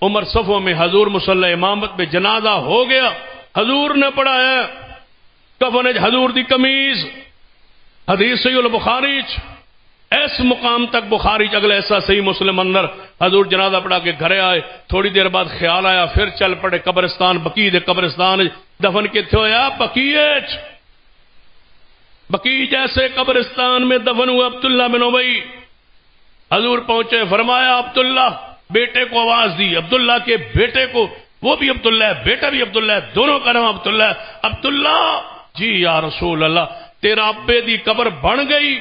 عمر صفوں میں حضور مصلی امامت میں جنازہ ہو گیا. حضور نے پڑھایا کفن حضور دی قمیض. حدیث صحیح البخاری اس مقام تک بخاری اگلا ایسا صحیح مسلم اندر حضور جنازہ پڑھا کے گھرے آئے. تھوڑی دیر بعد خیال آیا، پھر چل پڑے قبرستان. بقیع دے قبرستان دفن کتنے ہویا؟ بقیع جیسے قبرستان میں دفن ہوا عبداللہ بن ابی. حضور پہنچے، فرمایا عبداللہ. بیٹے کو آواز دی، عبداللہ کے بیٹے کو. وہ بھی عبداللہ ہے، بیٹا بھی عبداللہ ہے، دونوں کا نام عبداللہ ہے. عبداللہ جی یا رسول اللہ تیرا ابے دی قبر بن گئی.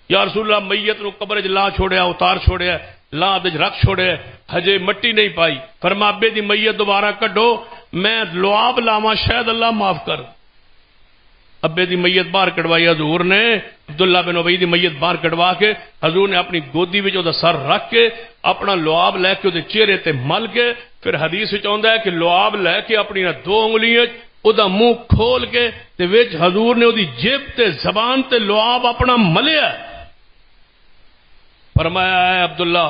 یا رسول اللہ میت نو قبر لا چھوڑیا، اتار چھوڑیا، لا دج رکھ چھوڑیا، ہجے مٹی نہیں پائی. فرما ابے دی میت دوبارہ کڈو، میں لعاب لاواں شاید اللہ معاف کر. ابے دی میت باہر کڑوائی حضور نے. عبداللہ بن ابی دی میت باہر کڑوا کے حضور نے اپنی گودی وچ او دا سر رکھ کے اپنا لعاب لے کے دے چہرے تے مل کے، پھر حدیث وچ آندا ہے کہ لعاب لے کے اپنی 2 انگلیاں او دا منہ کھول کے تے وچ حضور نے او دی جیب تے زبان تے لعاب اپنا ملیا. فرمایا ہے عبداللہ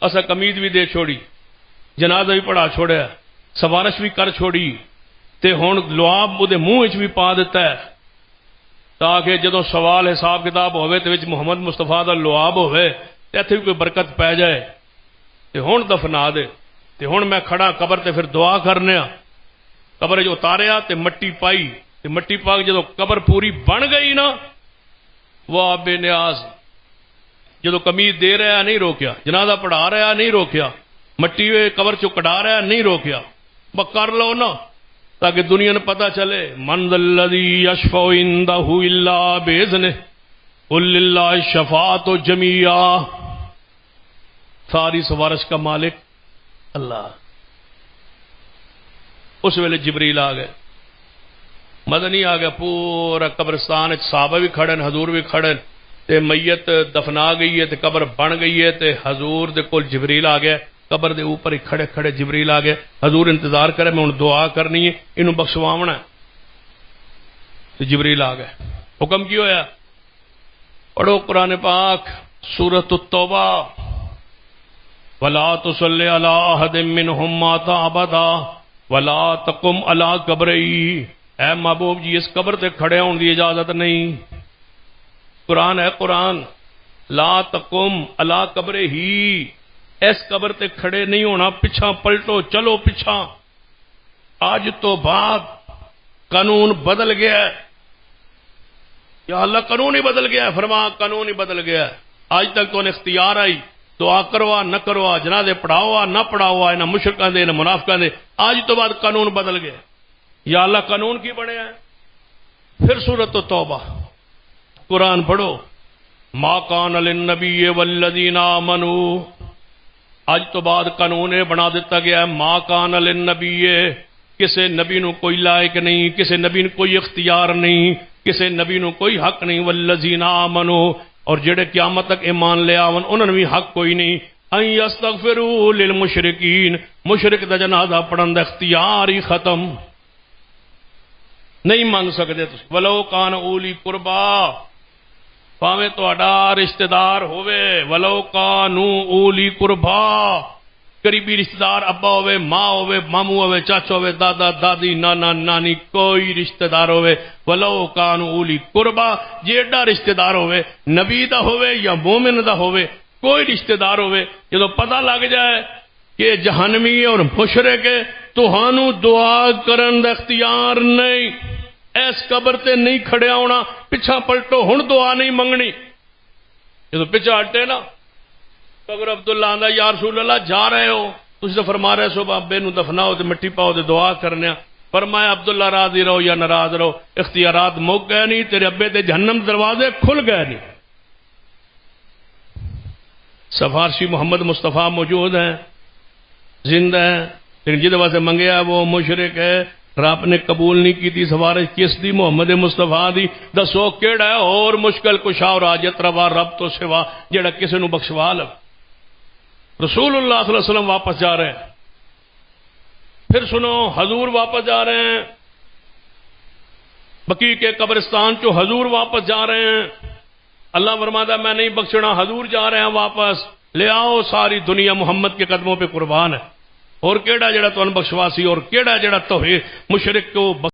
اسا قمیض بھی دے چھوڑی، جنازہ بھی پڑھا چھوڑیا، سفارش بھی کر چھوڑی تے ہن لعاب او دے منہ وچ بھی پا دیتا ہے تاکہ جدوں سوال حساب کتاب ہوئے تے وچ محمد مصطفیٰ دا لعاب ہوئے تے ایتھے بھی کوئی برکت پی جائے. تے ہن دفنا دے. تے ہن میں کھڑا قبر تے پھر دعا کرنے آ. قبر جو اتاریا تے مٹی پائی تے مٹی پا کے جدوں قبر پوری بن گئی نا، وہ بے نیاز جدو قمیض دے رہا نہیں روکیا، جنازہ پڑھا رہا نہیں روکیا، مٹی قبر چو کٹا رہا نہیں روکیا. بس کر لو نا تاکہ دنیا نے پتا چلے. من ذا الذی یشفع عندہ الا باذنہ قل للہ الشفاعۃ جمیعا. ساری سفارش کا مالک اللہ. اس ویلے جبریل آ گئے، مدنی آ گیا. پورا قبرستان صحابہ بھی کھڑے، حضور بھی کھڑے. تے میت دفنا گئی ہے تے قبر بن گئی ہے تے حضور دے کول جبریل آ گیا. قبر دے اوپر ہی کھڑے کھڑے جبریل آ گئے. حضور انتظار کرے میں ہن دعا کرنی ہے، اینو بخشواونا ہے. تے جبریل آ گئے. حکم کی ہویا؟ پڑھو قرآن پاک سورۃ التوبہ. ولا تصلی علی احد منهم مات ابدا ولا تقم علی قبرہ. اے محبوب جی اس قبر تے کھڑے ہون دی اجازت نہیں. قرآن ہے قرآن. لا تقم علی قبرہ ہی، اس قبر تے کھڑے نہیں ہونا. پچھا پلٹو، چلو پچھا. آج تو بعد قانون بدل گیا ہے. یا اللہ قانون ہی بدل گیا ہے. فرما قانون ہی بدل گیا ہے. آج تک تو اختیار آئی دعا کروا نہ کروا، جنازے پڑھاوا نہ پڑھاوا، نہ مشرکاں دے نہ منافقاں دے. آج تو بعد قانون بدل گیا. یا اللہ قانون کی بڑے ہیں. پھر سورۃ التوبہ قرآن پڑھو. ما کان للنبی والذین آمنوا. آج تو بعد قانون بنا دیتا گیا ہے. ما کان للنبی، کسے نبی نو کوئی لائق نہیں، کسے نبی نو کوئی اختیار نہیں، کسے نبی نو کوئی حق نہیں. والذین آمنوا، اور جڑے قیامت تک ایمان لے آون انہوں نے بھی حق کوئی نہیں. ان یستغفروا للمشرکین، مشرک دا جنازہ پڑھن دا اختیار ہی ختم. نہیں مانگ سکتے تسی. ولو کان اولی قربا، پاویں تہاڈا رشتہ دار ہوئے. ولو کانو اولی قربا، قریبی رشتہ دار ابا ہوئے، ماں ہوئے، مامو ہوئے، چاچا ہوئے، دادا دادی، نانا نانی، کوئی رشتہ دار ہوئے، ولو کانوا اولی قربا، جیڑا رشتہ دار ہوئے، نبی دا ہوئے یا مومن دا ہوئے، کوئی رشتہ دار ہوئے، جدو پتہ لگ جائے کہ جہنمی اور مشرک ہے، تو ہانو دعا کرن دا اختیار نہیں، ایس قبر تے نہیں کھڑے ہونا، پچھا پلٹو، ہن دعا نہیں منگنی، جدو پچھا ہٹے نا، قبر عبداللہ آندا یا رسول اللہ جا رہے ہو، تجھ تو فرما رہے سو ابے نو دفناؤ تے مٹی پاؤ تے دعا کرنے، فرمایا عبداللہ راضی رہو یا ناراض رہو، اختیارات مک گئے نہیں، تیرے ابے دے جہنم دروازے کھل گئے نہیں۔ سفارشی محمد مصطفیٰ موجود ہیں، زندہ ہیں، لیکن جدے واسطے منگیا وہ مشرک ہے، رب نے قبول نہیں کی تھی سفارش کس دی؟ محمد مصطفیٰ دی۔ دسو کیڑا ہے اور مشکل کشا اور حاجت روا رب تو سوا جڑا کسی نو بخشوا لے؟ رسول اللہ صلی اللہ علیہ وسلم واپس جا رہے ہیں، پھر سنو حضور واپس جا رہے ہیں، بقیع کے قبرستان چو حضور واپس جا رہے ہیں، اللہ فرماتا میں نہیں بخشنا، حضور جا رہے ہیں واپس، لے آؤ ساری دنیا محمد کے قدموں پہ قربان ہے، اور کیڑا جڑا تو بخشواسی اور کیڑا جڑا توحید مشرک کو